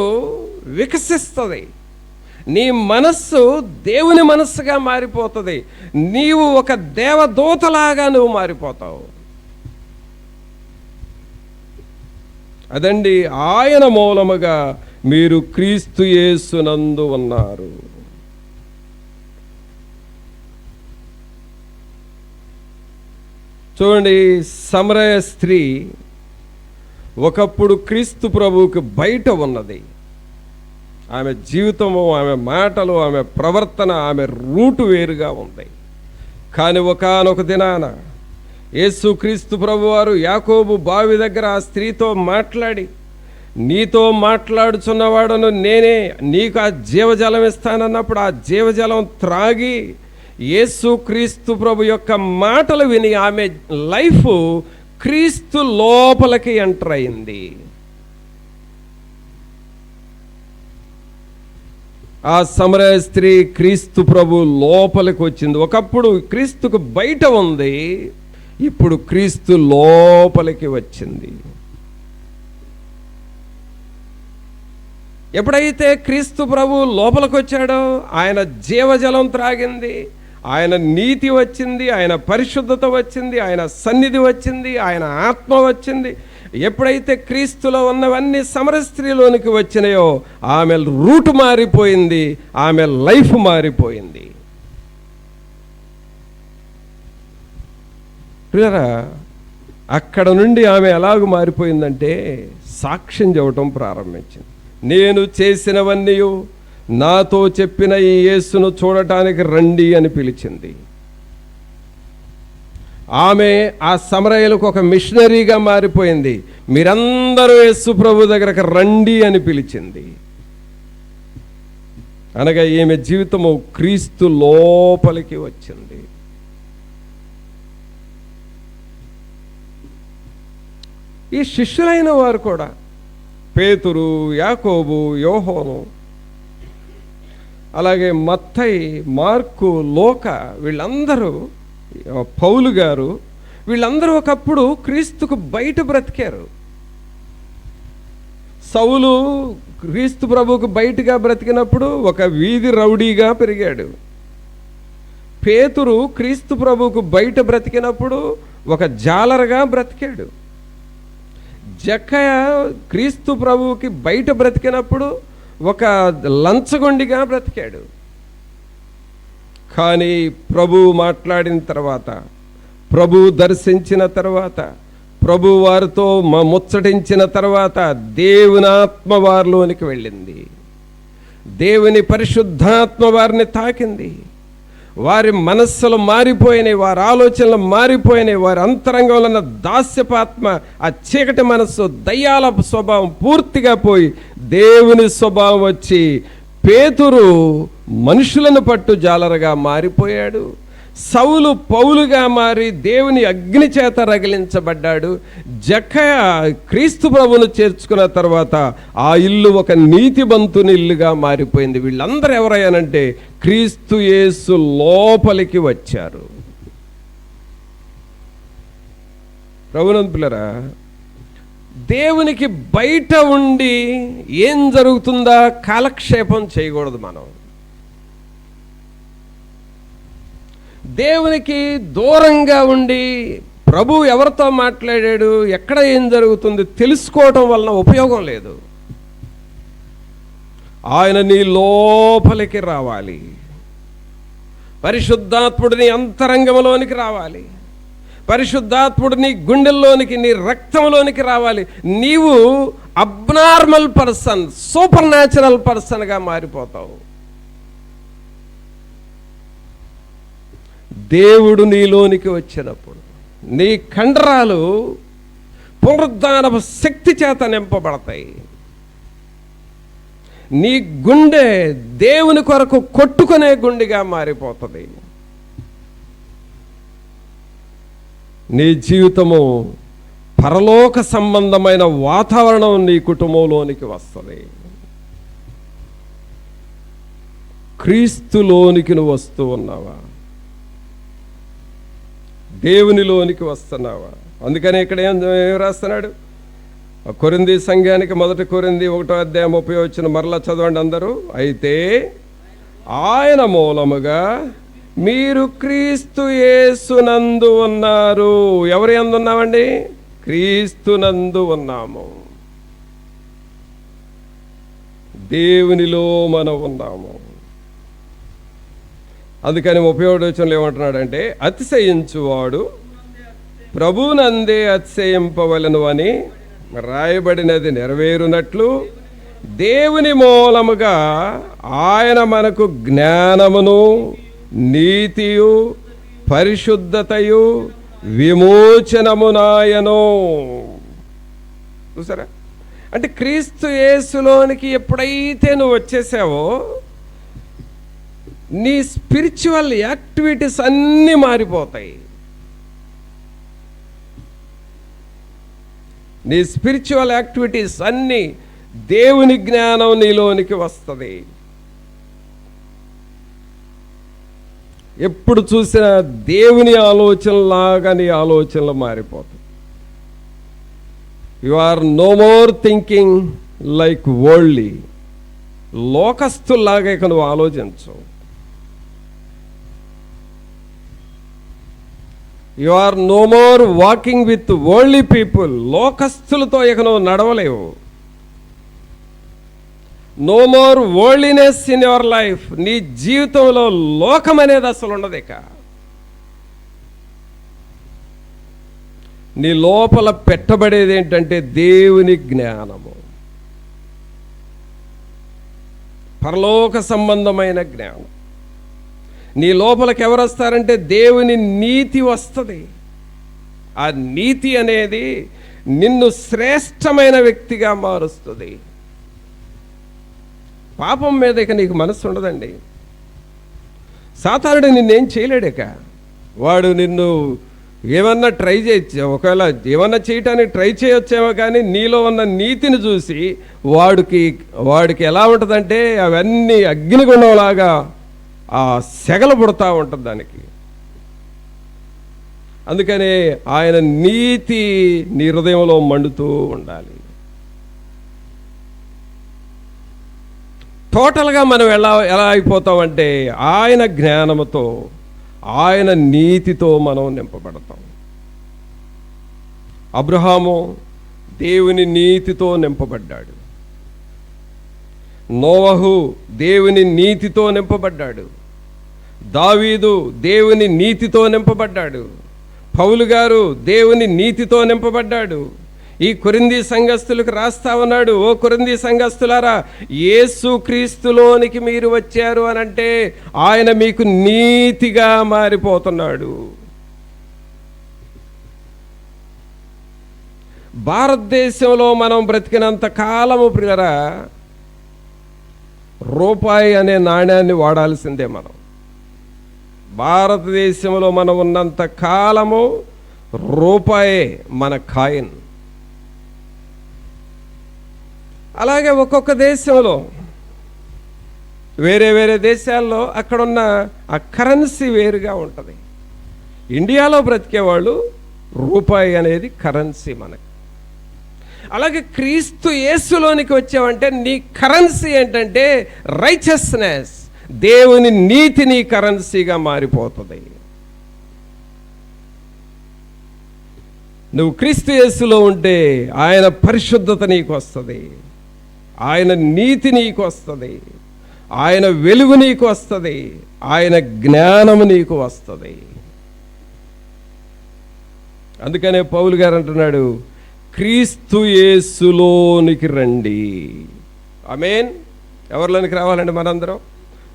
వికసిస్తుంది. నీ మనస్సు దేవుని మనస్సుగా మారిపోతుంది. నీవు ఒక దేవదూతలాగా నువ్వు మారిపోతావు. అదండి, ఆయన మూలముగా మీరు క్రీస్తు యేసునందు ఉన్నారు. చూడండి, సమరయ స్త్రీ ఒకప్పుడు క్రీస్తు ప్రభువుకి బయట ఉన్నది. ఆమె జీవితము, ఆమె మాటలు, ఆమె ప్రవర్తన, ఆమె రూటు వేరుగా ఉంది. కానీ ఒకానొక దినాన యేసుక్రీస్తు ప్రభువారు యాకోబు బావి దగ్గర ఆ స్త్రీతో మాట్లాడి, నీతో మాట్లాడుచున్నవాడను నేనే, నీకు ఆ జీవజలం ఇస్తానన్నప్పుడు ఆ జీవజలం త్రాగి యేసుక్రీస్తు ప్రభు యొక్క మాటలు విని ఆమె లైఫ్ క్రీస్తు లోపలికి ఎంటర్ అయింది. ఆ సమరయ స్త్రీ క్రీస్తు ప్రభు లోపలికి వచ్చింది. ఒకప్పుడు క్రీస్తుకు బయట ఉంది, ఇప్పుడు క్రీస్తు లోపలికి వచ్చింది. ఎప్పుడైతే క్రీస్తు ప్రభు లోపలికి వచ్చాడో ఆయన జీవజలం త్రాగింది, ఆయన నీతి వచ్చింది, ఆయన పరిశుద్ధత వచ్చింది, ఆయన సన్నిధి వచ్చింది, ఆయన ఆత్మ వచ్చింది. ఎప్పుడైతే క్రీస్తులో ఉన్నవన్నీ సమరయ స్త్రీలోనికి వచ్చినాయో ఆమె రూట్ మారిపోయింది, ఆమె లైఫ్ మారిపోయింది. ప్రియరా, అక్కడ నుండి ఆమె ఎలాగ మారిపోయిందంటే సాక్ష్యం చెప్పటం ప్రారంభించింది. నేను చేసినవన్నీ నాతో చెప్పిన ఈ యేసును చూడటానికి రండి అని పిలిచింది. ఆమె ఆ సమరయులకు ఒక మిషనరీగా మారిపోయింది. మీరందరూ యేసు ప్రభు దగ్గరకు రండి అని పిలిచింది. అనగా ఈమె జీవితము క్రీస్తు లోపలికి వచ్చింది. ఈ శిష్యులైన వారు కూడా పేతురు, యాకోబు, యోహోను, అలాగే మత్తయి, మార్కు, లోక, వీళ్ళందరూ, పౌలు గారు, వీళ్ళందరూ ఒకప్పుడు క్రీస్తుకు బయట బ్రతికారు. సౌలు క్రీస్తు ప్రభువుకు బయటగా బ్రతికినప్పుడు ఒక వీధి రౌడీగా పెరిగాడు. పేతురు క్రీస్తు ప్రభువుకు బయట బ్రతికినప్పుడు ఒక జాలరుగా బ్రతికాడు. జక్కయ్య క్రీస్తు ప్రభువుకి బయట బ్రతికినప్పుడు ఒక లంచగొండిగా బ్రతికాడు. కానీ ప్రభువు మాట్లాడిన తర్వాత, ప్రభువు దర్శించిన తర్వాత, ప్రభు వారితో ముచ్చటించిన తర్వాత దేవుని ఆత్మ వారిలోనికి వెళ్ళింది. దేవుని పరిశుద్ధాత్మ వారిని తాకింది. వారి మనస్సులు మారిపోయినాయి, వారి ఆలోచనలు మారిపోయినాయి. వారి అంతరంగంలో ఉన్న దాస్యపాత్మ, ఆ చీకటి మనస్సు, దయ్యాల స్వభావం పూర్తిగా పోయి దేవుని స్వభావం వచ్చి పేతురు మనుషులను పట్టు జాలరుగా మారిపోయాడు. సౌలు పౌలుగా మారి దేవుని అగ్ని చేత రగిలించబడ్డాడు. జక్కయ్య క్రీస్తు ప్రభువును చేర్చుకున్న తర్వాత ఆ ఇల్లు ఒక నీతిమంతుని ఇల్లుగా మారిపోయింది. వీళ్ళందరూ ఎవరయ్యానంటే క్రీస్తు యేసు లోపలికి వచ్చారు. ప్రభునందు పిల్లరా, దేవునికి బయట ఉండి ఏం జరుగుతుందా కాలక్షేపం చేయకూడదు. మనం దేవునికి దూరంగా ఉండి ప్రభు ఎవరితో మాట్లాడాడు, ఎక్కడ ఏం జరుగుతుంది తెలుసుకోవటం వలన ఉపయోగం లేదు. ఆయన నీ లోపలికి రావాలి, పరిశుద్ధాత్ముడు నీ అంతరంగంలోనికి రావాలి, పరిశుద్ధాత్ముడు నీ గుండెల్లోనికి, నీ రక్తంలోనికి రావాలి. నీవు అబ్నార్మల్ పర్సన్, సూపర్ న్యాచురల్ పర్సన్గా మారిపోతావు. దేవుడు నీలోనికి వచ్చినప్పుడు నీ కండరాలు పునరుద్ధానపు శక్తి చేత నింపబడతాయి. నీ గుండె దేవుని కొరకు కొట్టుకునే గుండెగా మారిపోతుంది. నీ జీవితము పరలోక సంబంధమైన వాతావరణం నీ కుటుంబంలోనికి వస్తుంది. క్రీస్తులోనికి నువ్వు వస్తూ ఉన్నావా? దేవునిలోనికి వస్తున్నావా? అందుకని ఇక్కడ ఏం రాస్తున్నాడు? కొరింథీ సంఘానికి 1 కొరింథీ 1:30 మరలా చదవండి అందరూ. అయితే ఆయన మూలముగా మీరు క్రీస్తు యేసునందు ఉన్నారు. ఎవరి యందు ఉన్నామండి? క్రీస్తునందు ఉన్నాము. దేవునిలో మనం ఉన్నాము. అందుకని 31 ఏమంటున్నాడంటే, అతిశయించువాడు ప్రభునందే అతిశయింపవలను అని రాయబడినది నెరవేరునట్లు దేవుని మూలముగా ఆయన మనకు జ్ఞానమును, నీతియు, పరిశుద్ధతయు, విమోచనమునాయను. చూసారా? అంటే క్రీస్తు యేసులోనికి ఎప్పుడైతే నువ్వు వచ్చేసావో నీ స్పిరిచువల్ యాక్టివిటీస్ అన్నీ మారిపోతాయి. నీ స్పిరిచువల్ యాక్టివిటీస్ అన్నీ, దేవుని జ్ఞానం నీలోనికి వస్తుంది. ఎప్పుడు చూసినా దేవుని ఆలోచనలాగా నీ ఆలోచనలు మారిపోతాయి. You are no more thinking like worldly. లోకస్తుల్లాగా ఇక నువ్వు ఆలోచించు. You are no more walking with worldly people. లోకస్తులతో ఇక నువ్వు నడవలేవు. No more worldliness in your life. నీ జీవితంలో లోకం అనేది అసలు ఉండదు. ఇక నీ లోపల పెట్టబడేది ఏంటంటే దేవుని జ్ఞానము, పరలోక సంబంధమైన జ్ఞానం. నీ లోపలికి ఎవరు వస్తారంటే దేవుని నీతి వస్తుంది. ఆ నీతి అనేది నిన్ను శ్రేష్టమైన వ్యక్తిగా మారుస్తుంది. పాపం మీద ఇక నీకు మనసు ఉండదండి. సాతానుడు నిన్నేం చేయలేడక. వాడు నిన్ను ఏమన్నా ట్రై చేయొచ్చు, ఒకవేళ ఏమన్నా చేయటానికి ట్రై చేయొచ్చేమో, కానీ నీలో ఉన్న నీతిని చూసి వాడికి ఎలా ఉంటుందంటే అవన్నీ అగ్నిగుండంలాగా ఆ సెగలు పుడతా ఉంటుంది దానికి. అందుకనే ఆయన నీతి నీ హృదయంలో మండుతూ ఉండాలి. టోటల్గా మనం ఎలా అయిపోతామంటే ఆయన జ్ఞానముతో, ఆయన నీతితో మనం నింపబడతాం. అబ్రహాము దేవుని నీతితో నింపబడ్డాడు. నోవహు దేవుని నీతితో నింపబడ్డాడు. దావీదు దేవుని నీతితో నింపబడ్డాడు. పౌలు గారు దేవుని నీతితో నింపబడ్డాడు. ఈ కొరింథీ సంఘస్థులకు రాస్తా ఉన్నాడు, ఓ కొరింథీ సంఘస్థులారా, యేసు క్రీస్తులోనికి మీరు వచ్చారు అని అంటే ఆయన మీకు నీతిగా మారిపోతున్నాడు. భారతదేశంలో మనం బ్రతికినంత కాలము ప్రియులారా రూపాయి అనే నాణ్యాన్ని వాడాల్సిందే. మనం భారతదేశంలో మనం ఉన్నంత కాలము రూపాయే మన కాయిన్. అలాగే ఒక్కొక్క దేశంలో, వేరే వేరే దేశాల్లో అక్కడున్న ఆ కరెన్సీ వేరుగా ఉంటుంది. ఇండియాలో బ్రతికేవాళ్ళు రూపాయి అనేది కరెన్సీ మనకి. అలాగే క్రీస్తు యేసులోనికి వచ్చావంటే నీ కరెన్సీ ఏంటంటే రైచియస్నెస్, దేవుని నీతి నీ కరెన్సీగా మారిపోతుంది. నువ్వు క్రీస్తు యేసులో ఉంటే ఆయన పరిశుద్ధత నీకు వస్తుంది, ఆయన నీతి నీకు వస్తుంది, ఆయన వెలుగు నీకు వస్తుంది, ఆయన జ్ఞానము నీకు వస్తుంది. అందుకనే పౌలు గారు అంటున్నాడు, క్రీస్తు యేసులోనికి రండి. ఆమేన్. ఎవరిలోనికి రావాలండి మనందరం?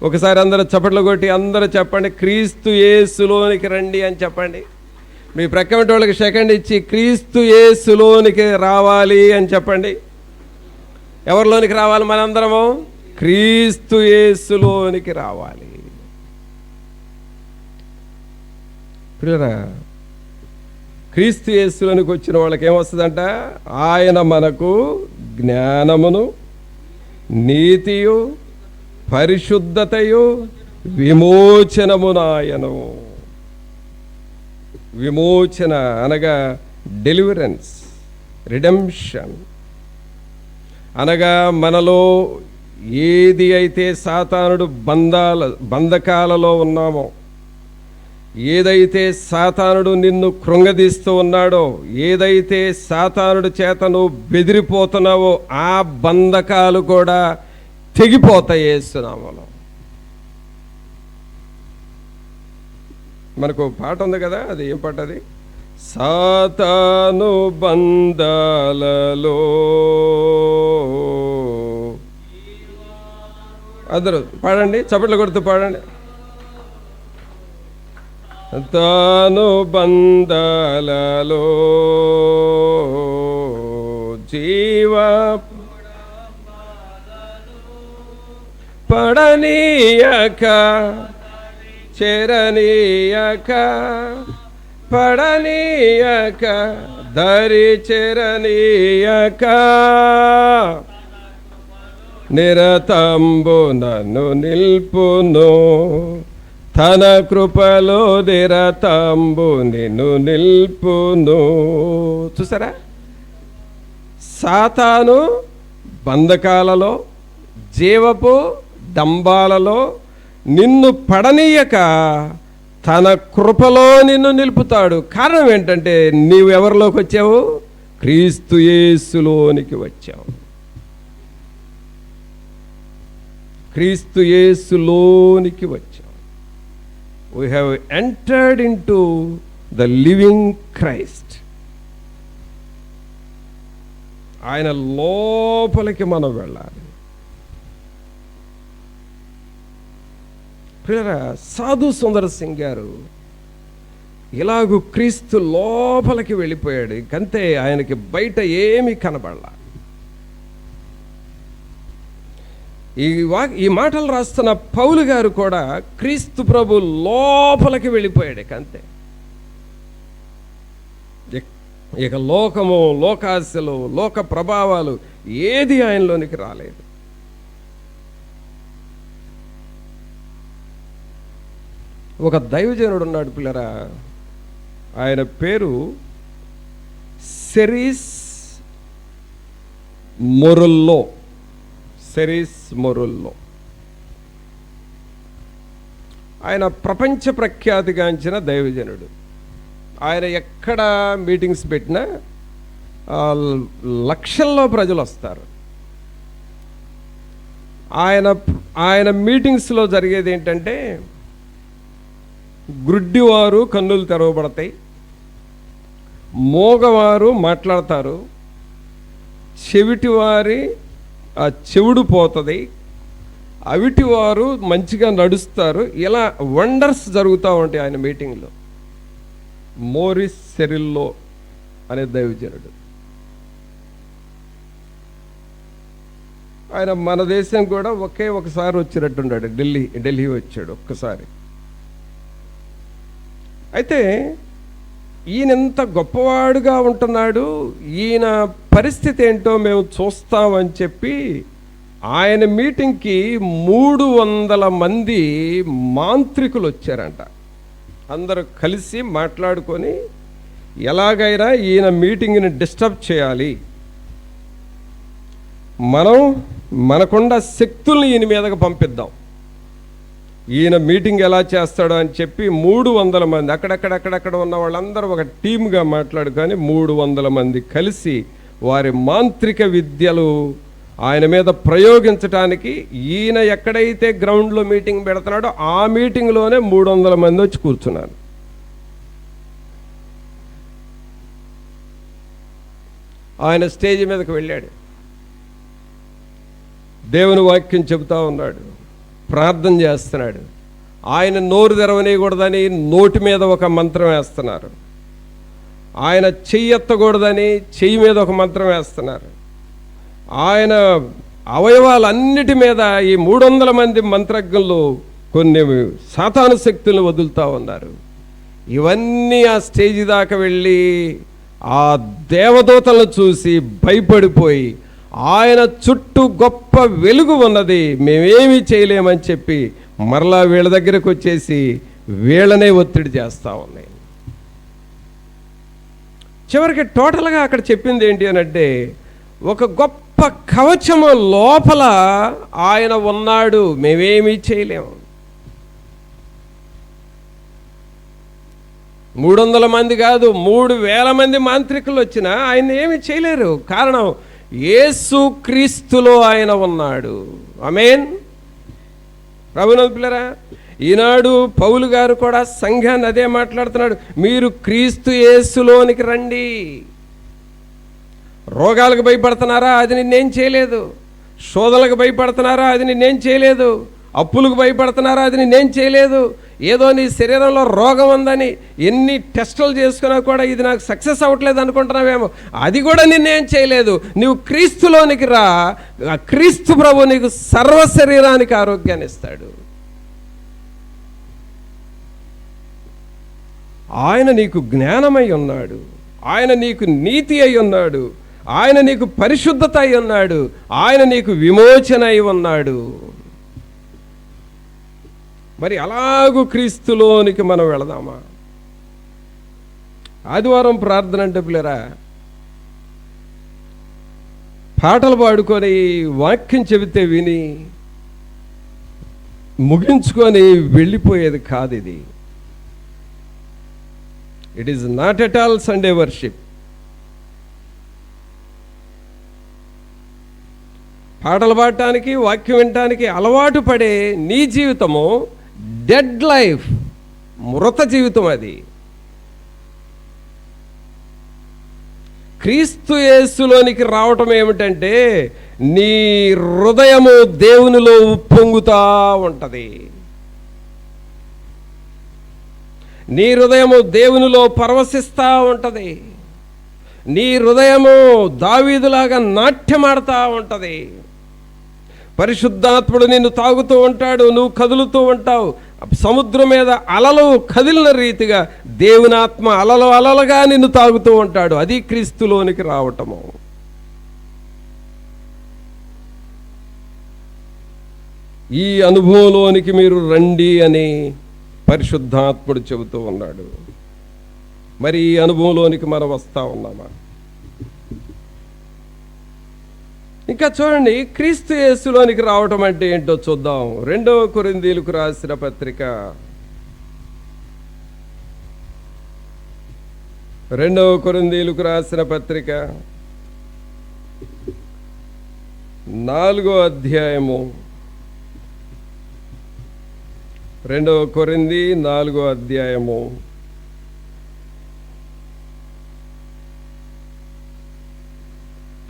ఒకసారి అందరూ చప్పట్లు కొట్టి అందరూ చెప్పండి, క్రీస్తు యేసులోనికి రండి అని చెప్పండి. మీ ప్రక్కన వాళ్ళకి సెకండ్ ఇచ్చి క్రీస్తు యేసులోనికి రావాలి అని చెప్పండి. ఎవరిలోనికి రావాలి మనందరము? క్రీస్తు యేసులోనికి రావాలి. ప్రియరా, క్రీస్తు యేసులోనికి వచ్చిన వాళ్ళకి ఏమొస్తుందంట? ఆయన మనకు జ్ఞానమును, నీతియు, పరిశుద్ధతయు, విమోచనమునాయను. విమోచన అనగా డెలివరెన్స్, రిడెంప్షన్ అనగా మనలో ఏది అయితే సాతానుడు బంధకాలలో ఉన్నామో, ఏదైతే సాతానుడు నిన్ను కృంగదీస్తూ ఉన్నాడో, ఏదైతే సాతానుడు చేత నువ్వు బెదిరిపోతున్నావో ఆ బంధకాలు కూడా తెగిపోతాయి యేసు నామములో. మనకు పాట ఉంది కదా, అది ఏం పాట? అది సాతాను బంధాలలో. అందరూ పాడండి, చప్పట్లు కొడుతూ పాడండి. తాను బంధాలలో జీవ పడనీయక, చెరనీయక, పడనీయక, దరి చెరనీయక, నిరతంబు నన్ను నిల్పును తన కృపలో నిరతంబు నిన్ను నిల్పును. చూసారా, సాతాను బంధకాలలో, జీవపు డంబాలలో నిన్ను పడనీయక తన కృపలో నిన్ను నిలుపుతాడు. కారణం ఏంటంటే నీవు ఎవరిలోకి వచ్చావు? క్రీస్తు యేసులోనికి వచ్చావు. క్రీస్తు యేసులోనికి వచ్చావు. We have entered into the living Christ. ఆయన లోపలికి మనం వెళ్ళాలి. ప్రియరా, సాధు సుందర్ సింగ్ గారు ఇలాగూ క్రీస్తు లోపలికి వెళ్ళిపోయాడు. ఇంకంతే, ఆయనకి బయట ఏమీ కనబడలా. ఈ మాటలు రాస్తున్న పౌలు గారు కూడా క్రీస్తు ప్రభు లోపలికి వెళ్ళిపోయాడు. అంతే, ఇక లోకము, లోకాశలు, లోక ప్రభావాలు ఏది ఆయనలోనికి రాలేదు. ఒక దైవజనుడు ఉన్నాడు పిల్లరా, ఆయన పేరు సెరీస్ మొరుల్లో. ఆయన ప్రపంచ ప్రఖ్యాతిగాంచిన దైవజనుడు. ఆయన ఎక్కడ మీటింగ్స్ పెట్టినా లక్షల్లో ప్రజలు వస్తారు. ఆయన మీటింగ్స్లో జరిగేది ఏంటంటే, గుడ్డివారు కన్నులు తెరవబడతాయి, మోగవారు మాట్లాడతారు, చెవిటివారి ఆ చెవుడు పోతుంది, అవిటివారు మంచిగా నడుస్తారు. ఇలా వండర్స్ జరుగుతూ ఉంటాయి ఆయన మీటింగ్లో. మోరిస్ సెరిల్లో అనే దైవజనుడు. ఆయన మన దేశం కూడా ఒకసారి వచ్చినట్టున్నాడు. ఢిల్లీ వచ్చాడు ఒక్కసారి. అయితే ఈయనంత గొప్పవాడుగా ఉంటున్నాడు, ఈయన పరిస్థితి ఏంటో మేము చూస్తామని చెప్పి ఆయన మీటింగ్కి 300 మంది మాంత్రికులు వచ్చారంట. అందరూ కలిసి మాట్లాడుకొని ఎలాగైనా ఈయన మీటింగ్ని డిస్టర్బ్ చేయాలి, మనం మనకున్న శక్తుల్ని ఈయన మీదకి పంపిద్దాం, ఈయన మీటింగ్ ఎలా చేస్తాడో అని చెప్పి 300 మంది అక్కడక్కడ ఉన్న వాళ్ళందరూ ఒక టీమ్గా మాట్లాడుకొని 300 మంది కలిసి వారి మాంత్రిక విద్యలు ఆయన మీద ప్రయోగించడానికి ఈయన ఎక్కడైతే గ్రౌండ్లో మీటింగ్ పెడుతున్నాడో ఆ మీటింగ్లోనే 300 మంది వచ్చి కూర్చున్నారు. ఆయన స్టేజ్ మీదకి వెళ్ళాడు, దేవుని వాక్యం చెబుతా ఉన్నాడు, ప్రార్థన చేస్తున్నాడు. ఆయన నోరు తెరవనీయకూడదని నోటి మీద ఒక మంత్రం వేస్తున్నారు, ఆయన చెయ్యి ఎత్తకూడదని చెయ్యి మీద ఒక మంత్రం వేస్తున్నారు, ఆయన అవయవాలన్నిటి మీద ఈ 300 మంది మంత్రజ్ఞులు కొన్ని సాతాను శక్తులను వదులుతూ ఉన్నారు. ఇవన్నీ ఆ స్టేజ్ దాకా వెళ్ళి ఆ దేవదూతలను చూసి భయపడిపోయి, ఆయన చుట్టూ గొప్ప వెలుగు ఉన్నది, మేమేమీ చేయలేమని చెప్పి మరలా వీళ్ళ దగ్గరకు వచ్చేసి వీళ్ళనే ఒత్తిడి చేస్తూ ఉన్నాయి. చివరికి టోటల్గా అక్కడ చెప్పింది ఏంటి అని అంటే, ఒక గొప్ప కవచము లోపల ఆయన ఉన్నాడు, మేమేమీ చేయలేము. 300 మంది కాదు, 3000 మంది మాంత్రికులు వచ్చినా ఆయన ఏమీ చేయలేరు. కారణం, యేసు క్రీస్తులో ఆయన ఉన్నాడు. ఆమేన్. ప్రభునందు పిల్లరా, ఈనాడు పౌలు గారు కూడా సంఘాన్ని అదే మాట్లాడుతున్నాడు, మీరు క్రీస్తు యేసులోనికి రండి. రోగాలకు భయపడుతున్నారా? అది నిన్నేం చేయలేదు. శోధనలకు భయపడుతున్నారా? అది నిన్నేం చేయలేదు. అప్పులకు భయపడుతున్నారా? అది నిన్నేం చేయలేదు. ఏదో నీ శరీరంలో రోగం ఉందని ఎన్ని టెస్టులు చేసుకున్నా కూడా ఇది నాకు సక్సెస్ అవ్వట్లేదు అనుకుంటున్నావేమో, అది కూడా నిన్నేం చేయలేదు. నువ్వు క్రీస్తులోనికి రా, క్రీస్తు ప్రభు నీకు సర్వ శరీరానికి ఆరోగ్యాన్ని ఇస్తాడు. ఆయన నీకు జ్ఞానమై ఉన్నాడు, ఆయన నీకు నీతి అయి ఉన్నాడు, ఆయన నీకు పరిశుద్ధత అయి ఉన్నాడు, ఆయన నీకు విమోచన అయి ఉన్నాడు. మరి అలాగూ క్రీస్తులోనికి మనం వెళదామా? ఆదివారం ప్రార్థన అంటే పిల్లరా, పాటలు పాడుకొని వాక్యం చెబితే విని ముగించుకొని వెళ్ళిపోయేది కాదు ఇది. It is not at all Sunday worship. పాటలు పాడటానికి, వాక్యం వినటానికి అలవాటు పడే నీ జీవితము డెడ్ లైఫ్, మృత జీవితం అది. క్రీస్తు యేసులోనికి రావటం ఏమిటంటే నీ హృదయము దేవునిలో ఉప్పొంగుతా ఉంటుంది. నీ హృదయము దేవునిలో పరవశిస్తూ ఉంటుంది. నీ హృదయము దావీదులాగా నాట్యమాడుతూ ఉంటుంది. పరిశుద్ధాత్ముడు నిన్ను తాగుతూ ఉంటాడు, నువ్వు కదులుతూ ఉంటావు. సముద్రం మీద అలలు కదిలిన రీతిగా దేవుని ఆత్మ అలలు అలలుగా నిన్ను తాగుతూ ఉంటాడు. అది క్రీస్తులోనికి రావటము. ఈ అనుభవంలోనికి మీరు రండి అని పరిశుద్ధాత్ముడు చెబుతూ ఉన్నాడు. మరి ఈ అనుభవంలోనికి మనం వస్తూ ఉన్నామా? ఇంకా చూడండి, క్రీస్తు యేసులోనికి రావటం అంటే ఏంటో చూద్దాం. 2 కొరింథీయులకు రాసిన పత్రిక 2 కొరింథీయులకు రాసిన పత్రిక 4వ అధ్యాయము 2 కొరింథీ 4వ అధ్యాయము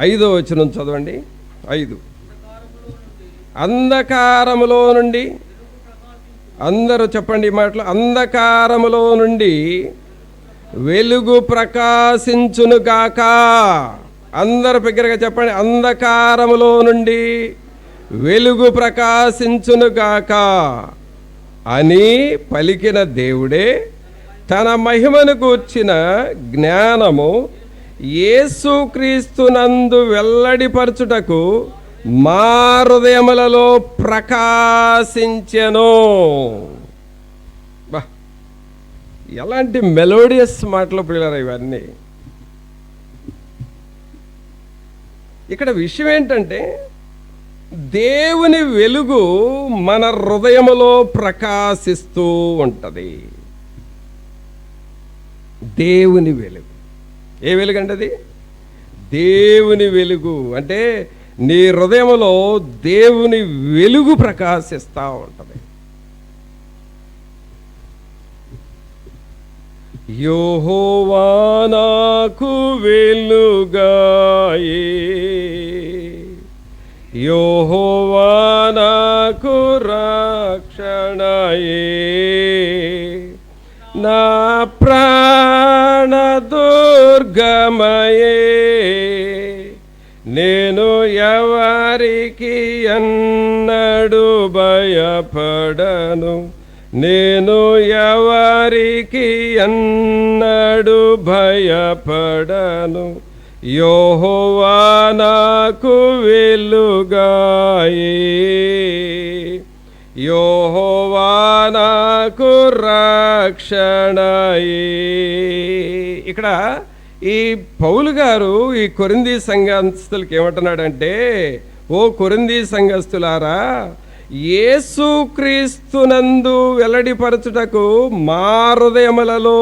5వ వచనం చదవండి. 5 అంధకారములో నుండి, అందరూ చెప్పండి ఈ మాటలు, అంధకారములో నుండి వెలుగు ప్రకాశించునుగాక. అందరూ బిగ్గరగా చెప్పండి, అంధకారములో నుండి వెలుగు ప్రకాశించునుగాక అని పలికిన దేవుడే తన మహిమను గూర్చిన జ్ఞానము యేసుక్రీస్తునందు వెల్లడిపరచుటకు మా హృదయములలో ప్రకాశించెను. బా, ఎలాంటి మెలోడియస్ మాటలు పిల్లలు ఇవన్నీ. ఇక్కడ విషయం ఏంటంటే దేవుని వెలుగు మన హృదయములో ప్రకాశిస్తూ ఉంటుంది. దేవుని వెలుగు. ఏ వెలుగు అంటే అది? దేవుని వెలుగు. అంటే నీ హృదయంలో దేవుని వెలుగు ప్రకాశిస్తూ ఉంటుంది. యెహోవా నాకు వెలుగాయే, యెహోవా నాకు రక్షణయే, నా ప్రాణ దుర్గమయే, నేను ఎవరికి ఎన్నడూ భయపడను, నేను ఎవరికి ఎన్నడూ భయపడను, యెహోవా నాకు వెలుగాయే, యెహోవా నాకు రక్షణయే. ఇక్కడ ఈ పౌలు గారు ఈ కొరింథీ సంఘస్థులకి ఏమంటున్నాడంటే, ఓ కొరింథీ సంఘస్థులారా, యేసుక్రీస్తునందు వెల్లడిపరచుటకు మా హృదయములలో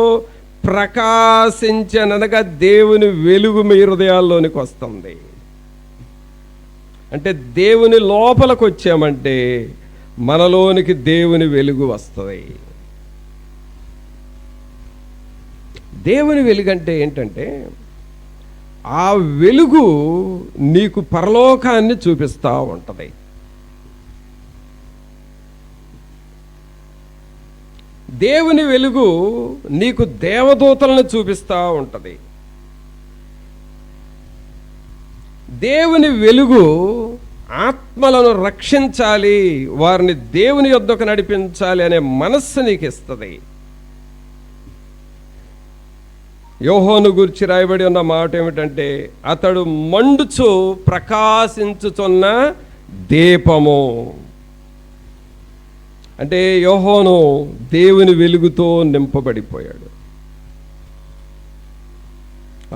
ప్రకాశించనగా దేవుని వెలుగు మీ హృదయాల్లోనికి వస్తుంది. అంటే దేవుని లోపలికి వచ్చామంటే మనలోనికి దేవుని వెలుగు వస్తుంది. దేవుని వెలుగు అంటే ఏంటంటే ఆ వెలుగు నీకు పరలోకాన్ని చూపిస్తూ ఉంటుంది. దేవుని వెలుగు నీకు దేవదూతలను చూపిస్తూ ఉంటుంది. దేవుని వెలుగు ఆత్మలను రక్షించాలి, వారిని దేవుని యొద్దకు నడిపించాలి అనే మనస్సు నీకు ఇస్తుంది. యోహోను గురించి రాయబడి ఉన్న మాట ఏమిటంటే, అతడు మండుచు ప్రకాశించుచున్న దీపము. అంటే యోహాను దేవుని వెలుగుతో నింపబడిపోయాడు.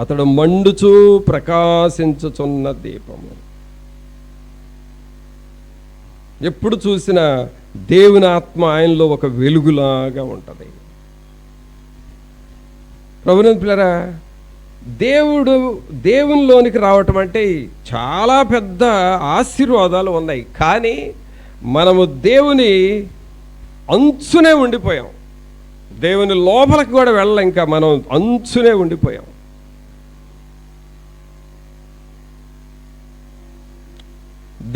అతడు మండుచూ ప్రకాశించుచున్న దీపము. ఎప్పుడు చూసినా దేవుని ఆత్మ ఆయనలో ఒక వెలుగులాగా ఉంటుంది. ప్రభునందు పిల్లరా, దేవునిలోనికి రావటం అంటే చాలా పెద్ద ఆశీర్వాదాలు ఉన్నాయి. కానీ మనము దేవుని అంచునే ఉండిపోయాం. దేవుని లోపలికి కూడా వెళ్ళాం, ఇంకా మనం అంచునే ఉండిపోయాం.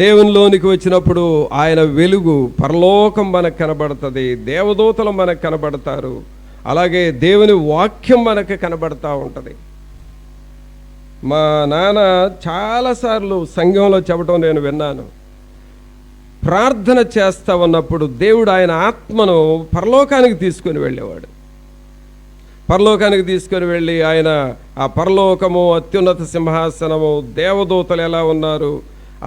దేవునిలోనికి వచ్చినప్పుడు ఆయన వెలుగు, పరలోకం మనకు కనబడుతుంది, దేవదూతలు మనకు కనబడతారు, అలాగే దేవుని వాక్యం మనకు కనబడతా ఉంటుంది. మా నాన్న చాలాసార్లు సంఘంలో చెప్పడం నేను విన్నాను. ప్రార్థన చేస్తూ ఉన్నప్పుడు దేవుడు ఆయన ఆత్మను పరలోకానికి తీసుకొని వెళ్ళేవాడు. పరలోకానికి తీసుకొని వెళ్ళి ఆయన ఆ పరలోకము, అత్యున్నత సింహాసనము, దేవదూతలు ఎలా ఉన్నారు,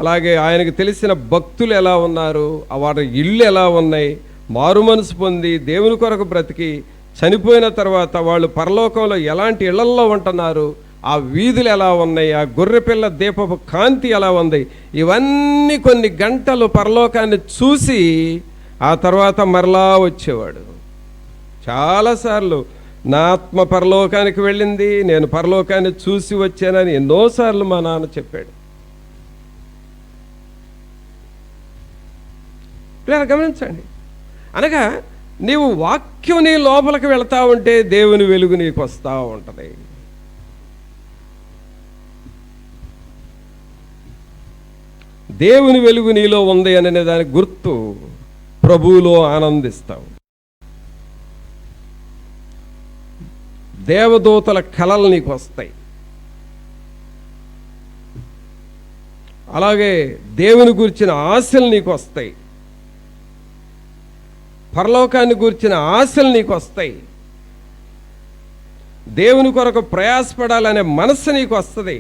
అలాగే ఆయనకు తెలిసిన భక్తులు ఎలా ఉన్నారు, వారి ఇళ్ళు ఎలా ఉన్నాయి, మారు మనసు పొంది దేవుని కొరకు బ్రతికి చనిపోయిన తర్వాత వాళ్ళు పరలోకంలో ఎలాంటి ఇళ్లల్లో ఉంటున్నారు, ఆ వీధులు ఎలా ఉన్నాయి, ఆ గొర్రెపిల్ల దీపపు కాంతి ఎలా ఉంది, ఇవన్నీ కొన్ని గంటలు పరలోకాన్ని చూసి ఆ తర్వాత మరలా వచ్చేవాడు. చాలాసార్లు నా ఆత్మ పరలోకానికి వెళ్ళింది, నేను పరలోకాన్ని చూసి వచ్చానని ఎన్నోసార్లు మా నాన్న చెప్పాడు. గమనించండి, అనగా నీవు వాక్యం నీ లోపలికి వెళ్తా ఉంటే దేవుని వెలుగు నీకు వస్తూ ఉంటుంది. దేవుని వెలుగు నీలో ఉంది అనే దానికి గుర్తు ప్రభువులో ఆనందిస్తావు. దేవదూతల కలలు నీకు వస్తాయి. అలాగే దేవుని గురించిన ఆశలు నీకు వస్తాయి. పరలోకాన్ని గురించిన ఆశలు నీకు వస్తాయి. దేవుని కొరకు ప్రయాసపడాలనే మనస్సు నీకు వస్తుంది.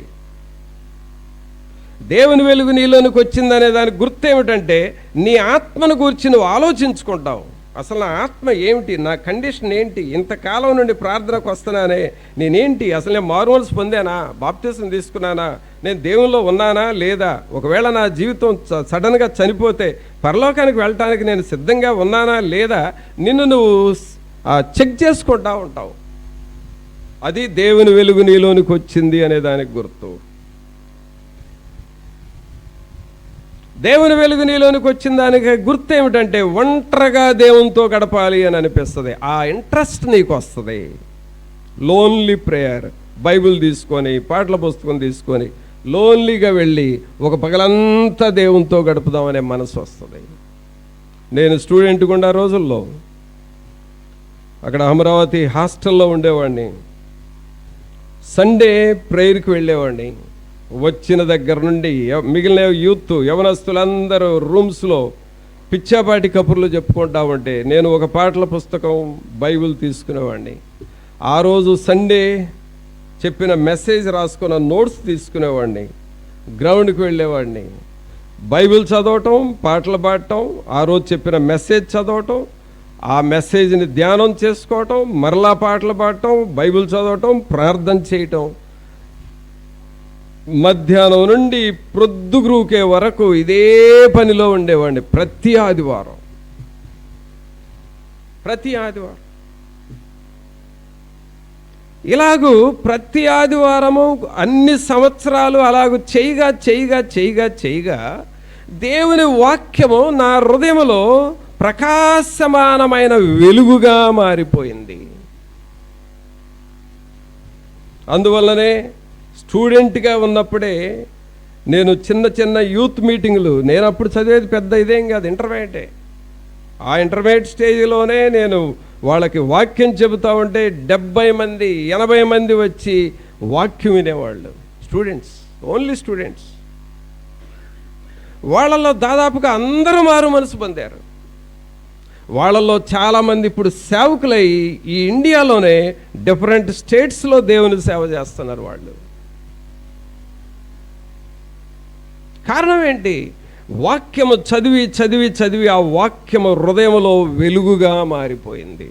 దేవుని వెలుగు నీలోనికి వచ్చిందనే దానికి గుర్తు ఏమిటంటే నీ ఆత్మను గురించి నువ్వు ఆలోచించుకుంటావు. అసలు నా ఆత్మ ఏమిటి, నా కండిషన్ ఏంటి, ఇంతకాలం నుండి ప్రార్థనకు వస్తున్నానే నేనేంటి, అసలు నేను మారుమనసు పొందానా, బాప్తిసం తీసుకున్నానా, నేను దేవునిలో ఉన్నానా లేదా, ఒకవేళ నా జీవితం సడన్గా చనిపోతే పరలోకానికి వెళ్ళటానికి నేను సిద్ధంగా ఉన్నానా లేదా, నిన్ను నువ్వు చెక్ చేసుకుంటా ఉంటావు. అది దేవుని వెలుగు నీలోనికి వచ్చింది అనే దానికి గుర్తు. దేవుని వెలుగు నీలోనికి వచ్చిన దానికి గుర్తు ఏమిటంటే ఒంటరిగా దేవునితో గడపాలి అని అనిపిస్తుంది. ఆ ఇంట్రెస్ట్ నీకు వస్తుంది. లోన్లీ ప్రేయర్, బైబిల్ తీసుకొని, పాటల పుస్తకం తీసుకొని లోన్లీగా వెళ్ళి ఒక పగలంతా దేవునితో గడుపుదామనే మనసు వస్తుంది. నేను స్టూడెంట్ గుండా రోజుల్లో అక్కడ అమరావతి హాస్టల్లో ఉండేవాడిని. సండే ప్రేయర్కి వెళ్ళేవాడిని. వచ్చిన దగ్గర నుండి మిగిలిన యూత్ యవనస్తులందరూ రూమ్స్లో పిచ్చాపాటి కబుర్లు చెప్పుకుంటా ఉంటే నేను ఒక పాటల పుస్తకం, బైబిల్ తీసుకునేవాడిని. ఆ రోజు సండే చెప్పిన మెసేజ్ రాసుకున్న నోట్స్ తీసుకునేవాడిని. గ్రౌండ్కి వెళ్ళేవాడిని. బైబిల్ చదవటం, పాటలు పాడటం, ఆ రోజు చెప్పిన మెసేజ్ చదవటం, ఆ మెసేజ్ని ధ్యానం చేసుకోవటం, మరలా పాటలు పాడటం, బైబిల్ చదవటం, ప్రార్థన చేయటం. మధ్యాహ్నం నుండి ప్రొద్దుగురుకే వరకు ఇదే పనిలో ఉండేవాడిని. ప్రతి ఆదివారం ఇలాగూ ప్రతి ఆదివారము అన్ని సంవత్సరాలు అలాగూ చేయగా దేవుని వాక్యము నా హృదయములో ప్రకాశమానమైన వెలుగుగా మారిపోయింది. అందువల్లనే స్టూడెంట్గా ఉన్నప్పుడే నేను చిన్న యూత్ మీటింగులు, నేను అప్పుడు చదివేది పెద్ద ఇదేం కాదు, ఇంటర్మీడియటే. ఆ ఇంటర్మీడియట్ స్టేజ్లోనే నేను వాళ్ళకి వాక్యం చెబుతా ఉంటే 70 మంది 80 మంది వచ్చి వాక్యం వినేవాళ్ళు. Students, only students. వాళ్ళలో దాదాపుగా అందరూ మారు మనసు పొందారు. వాళ్ళలో చాలామంది ఇప్పుడు సేవకులై ఈ ఇండియాలోనే డిఫరెంట్ స్టేట్స్లో దేవుని సేవ చేస్తున్నారు. వాళ్ళు కారణం ఏంటి? వాక్యము చదివి చదివి చదివి ఆ వాక్యము హృదయంలో వెలుగుగా మారిపోయింది.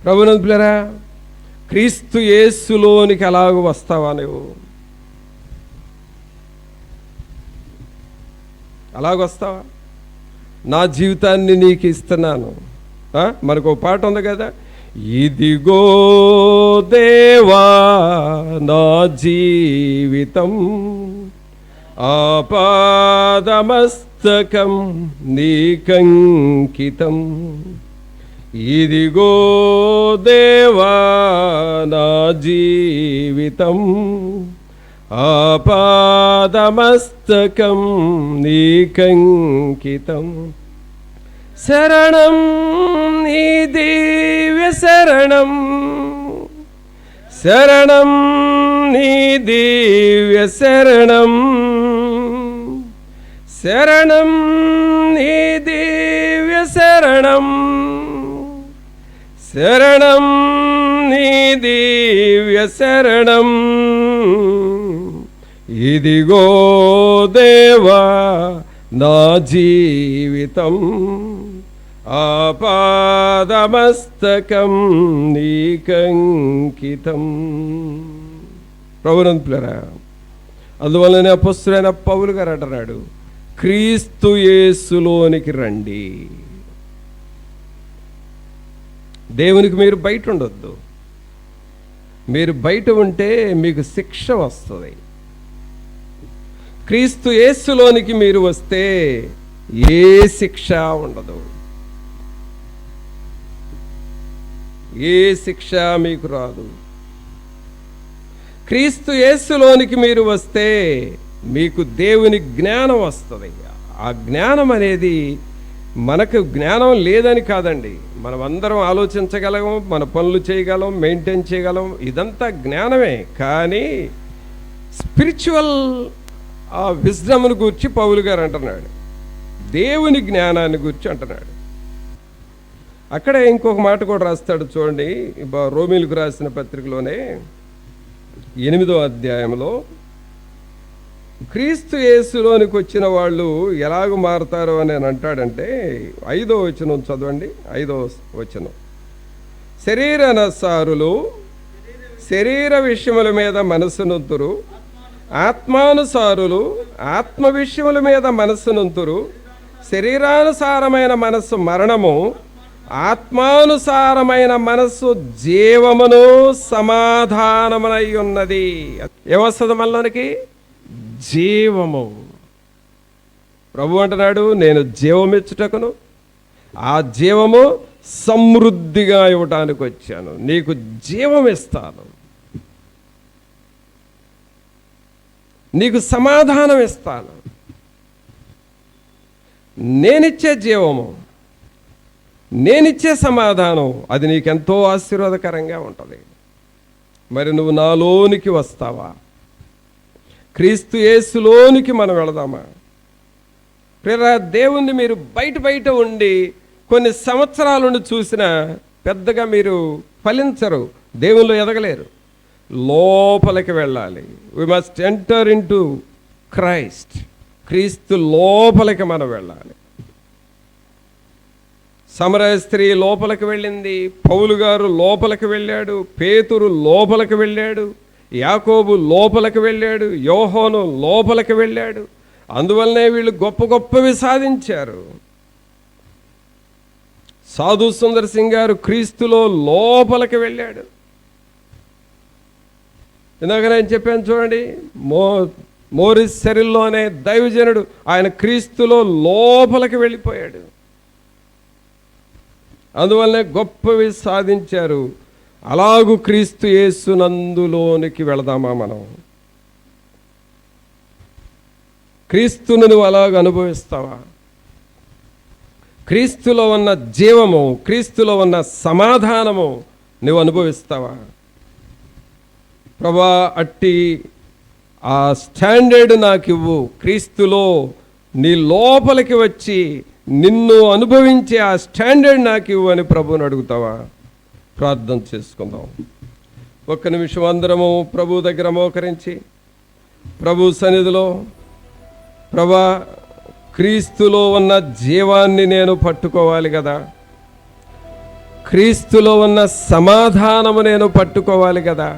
ప్రభునందులారా, క్రీస్తు యేసులోనికి ఎలాగ వస్తావా నువ్వు? అలాగొస్తావా? నా జీవితాన్ని నీకు ఇస్తున్నాను. మనకు పాట ఉంది కదా, ఇదిగో దేవా నా జీవితం ఆపాదమస్తకం నీకంకితం. ఇదిగో దేవా నా జీవితం ఆపాదమస్తకం నీకంకితం. శరణం నీ దివ్య శరణం, శరణం నీ దివ్య శరణం, శరణం నీ దివ్య శరణం, శరణం నీ దివ్య శరణం. ఇదిగో దేవా నా జీవితం ఆపాదమస్తకం నీకంకితం. ప్రభునంతులారా, అందువల్లనే అపొస్తలుడైన పౌలు గారు అంటున్నాడు, క్రీస్తు యేసులోనికి రండి. దేవునికి మీరు బయట ఉండొద్దు. మీరు బయట ఉంటే మీకు శిక్ష వస్తుంది. క్రీస్తు యేసులోనికి మీరు వస్తే ఏ శిక్ష ఉండదు, ఏ శిక్ష మీకు రాదు. క్రీస్తు యేసులోనికి మీరు వస్తే మీకు దేవుని జ్ఞానం వస్తుంది. ఆ జ్ఞానం అనేది మనకు జ్ఞానం లేదని కాదండి, మనం అందరం ఆలోచించగలం, మన పనులు చేయగలం, మెయింటైన్ చేయగలం, ఇదంతా జ్ఞానమే. కానీ స్పిరిచువల్ ఆ విజ్డమ్ను గురించి పౌలు గారు అంటున్నాడు, దేవుని జ్ఞానాన్ని గురించి అంటున్నాడు. అక్కడే ఇంకొక మాట కూడా రాస్తాడు చూడండి, రోమీలకు రాసిన పత్రికలోనే 8వ అధ్యాయంలో క్రీస్తు యేసులోనికి వచ్చిన వాళ్ళు ఎలాగ మారుతారు అని అంటాడంటే 5వ వచనం చదవండి. 5వ వచనం, శరీరానుసారులు శరీర విషయముల మీద మనసునంతురు, ఆత్మానుసారులు ఆత్మ విషయముల మీద మనసునంతురు. శరీరానుసారమైన మనస్సు మరణము, ఆత్మానుసారమైన మనస్సు జీవమును సమాధానమునై ఉన్నది. ఏమొస్తుంది మనలోనికి? జీవము. ప్రభు అంటున్నాడు, నేను జీవమిచ్చుటకును ఆ జీవము సమృద్ధిగా ఇవ్వటానికి వచ్చాను. నీకు జీవం ఇస్తాను, నీకు సమాధానం ఇస్తాను. నేనిచ్చే జీవము, నేనిచ్చే సమాధానం, అది నీకెంతో ఆశీర్వాదకరంగా ఉంటుంది. మరి నువ్వు నాలోనికి వస్తావా? క్రీస్తు యేసులోనికి మనం వెళదామా? ప్రియరా, దేవుణ్ణి మీరు బయట ఉండి కొన్ని సంవత్సరాలను చూసినా పెద్దగా మీరు ఫలించరు, దేవుళ్ళు ఎదగలేరు. లోపలికి వెళ్ళాలి. We must enter into Christ. క్రీస్తు లోపలికి మనం వెళ్ళాలి. సమరయ స్త్రీ లోపలికి వెళ్ళింది, పౌలు గారు లోపలికి వెళ్ళాడు, పేతురు లోపలికి వెళ్ళాడు, యాకోబు లోపలికి వెళ్ళాడు, యోహాను లోపలికి వెళ్ళాడు. అందువల్లనే వీళ్ళు గొప్ప గొప్పవి సాధించారు. సాధు సుందర్ సింగ్ గారు క్రీస్తులో లోపలికి వెళ్ళాడు. ఇందాక నేను చెప్పాను చూడండి, మోరిస్ సెరిల్లో అనే దైవజనుడు, ఆయన క్రీస్తులో లోపలికి వెళ్ళిపోయాడు. అందువల్లనే గొప్పవి సాధించారు. అలాగూ క్రీస్తు యేసునందులోనికి వెళదామా మనం? క్రీస్తును నువ్వు అలాగ అనుభవిస్తావా? క్రీస్తులో ఉన్న జీవము, క్రీస్తులో ఉన్న సమాధానము నువ్వు అనుభవిస్తావా? ప్రభా, అట్టి ఆ స్టాండర్డ్ నాకు ఇవ్వు. క్రీస్తులో నీ లోపలికి వచ్చి నిన్ను అనుభవించే ఆ స్టాండర్డ్ నాకు ఇవ్వు అని ప్రభువుని అడుగుతావా? ప్రార్థన చేసుకుందాం. ఒక్క నిమిషం అందరము ప్రభు దగ్గర మోకరించి ప్రభు సన్నిధిలో, ప్రభా క్రీస్తులో ఉన్న జీవాన్ని నేను పట్టుకోవాలి కదా, క్రీస్తులో ఉన్న సమాధానము నేను పట్టుకోవాలి కదా.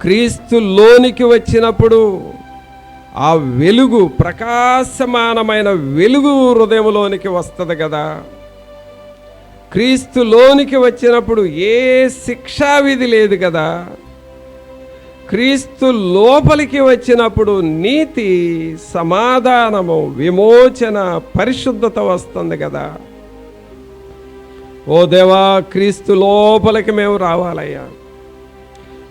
క్రీస్తులోనికి వచ్చినప్పుడు ఆ వెలుగు, ప్రకాశమానమైన వెలుగు హృదయంలోనికి వస్తుంది కదా. క్రీస్తులోనికి వచ్చినప్పుడు ఏ శిక్షా విధి లేదు కదా. క్రీస్తు లోపలికి వచ్చినప్పుడు నీతి, సమాధానము, విమోచన, పరిశుద్ధత వస్తుంది కదా. ఓ దేవా, క్రీస్తు లోపలికి మేము రావాలయ్యా.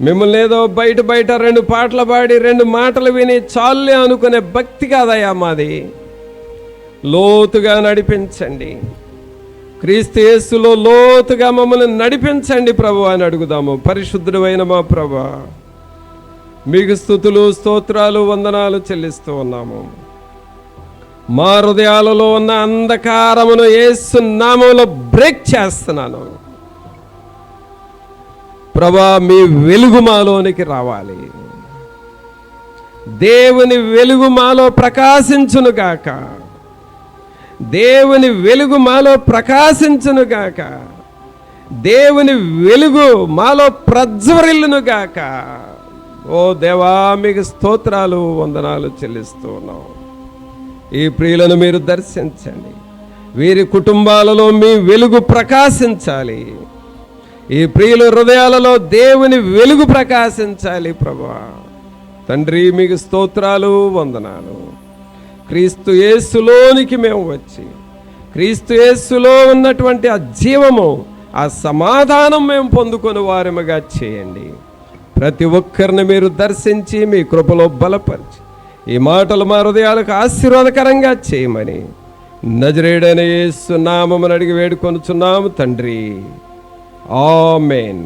మిమ్మల్ని ఏదో బయట 2 పాటలు పాడి 2 మాటలు విని చాలే అనుకునే భక్తి కాదయ్యా మాది. లోతుగా నడిపించండి, క్రీస్తు యేసులో లోతుగా మమ్మల్ని నడిపించండి ప్రభు అని అడుగుదాము. పరిశుద్ధుడు అయిన మా ప్రభు, మీకు స్తుతులు, స్తోత్రాలు, వందనాలు చెల్లిస్తూ ఉన్నాము. మా హృదయాలలో ఉన్న అంధకారమును యేసు నామములో బ్రేక్ చేస్తున్నాను ప్రభా. మీ వెలుగు మాలోనికి రావాలి. దేవుని వెలుగు మాలో ప్రకాశించునుగాక, దేవుని వెలుగు మాలో ప్రకాశించునుగాక, దేవుని వెలుగు మాలో ప్రజ్వరిల్లునుగాక. ఓ దేవా, మీకు స్తోత్రాలు, వందనాలు చెల్లిస్తూ ఉన్నాం. ఈ ప్రియులను మీరు దర్శించండి, వీరి కుటుంబాలలో మీ వెలుగు ప్రకాశించాలి. ఈ ప్రియుల హృదయాలలో దేవుని వెలుగు ప్రకాశించాలి ప్రభువా. తండ్రి, మీకు స్తోత్రాలు, వందనాలు. క్రీస్తు యేసులోనికి మేము వచ్చి, క్రీస్తు యేసులో ఉన్నటువంటి ఆ జీవము, ఆ సమాధానం మేము పొందుకొని వారముగా చేయండి. ప్రతి ఒక్కరిని మీరు దర్శించి మీ కృపలో బలపరిచి ఈ మాటలు మా హృదయాలకు ఆశీర్వాదకరంగా చేయమని నజరేయుడైన యేసు నామమున అడిగి వేడుకొనుచున్నాము తండ్రి. ఆమేన్.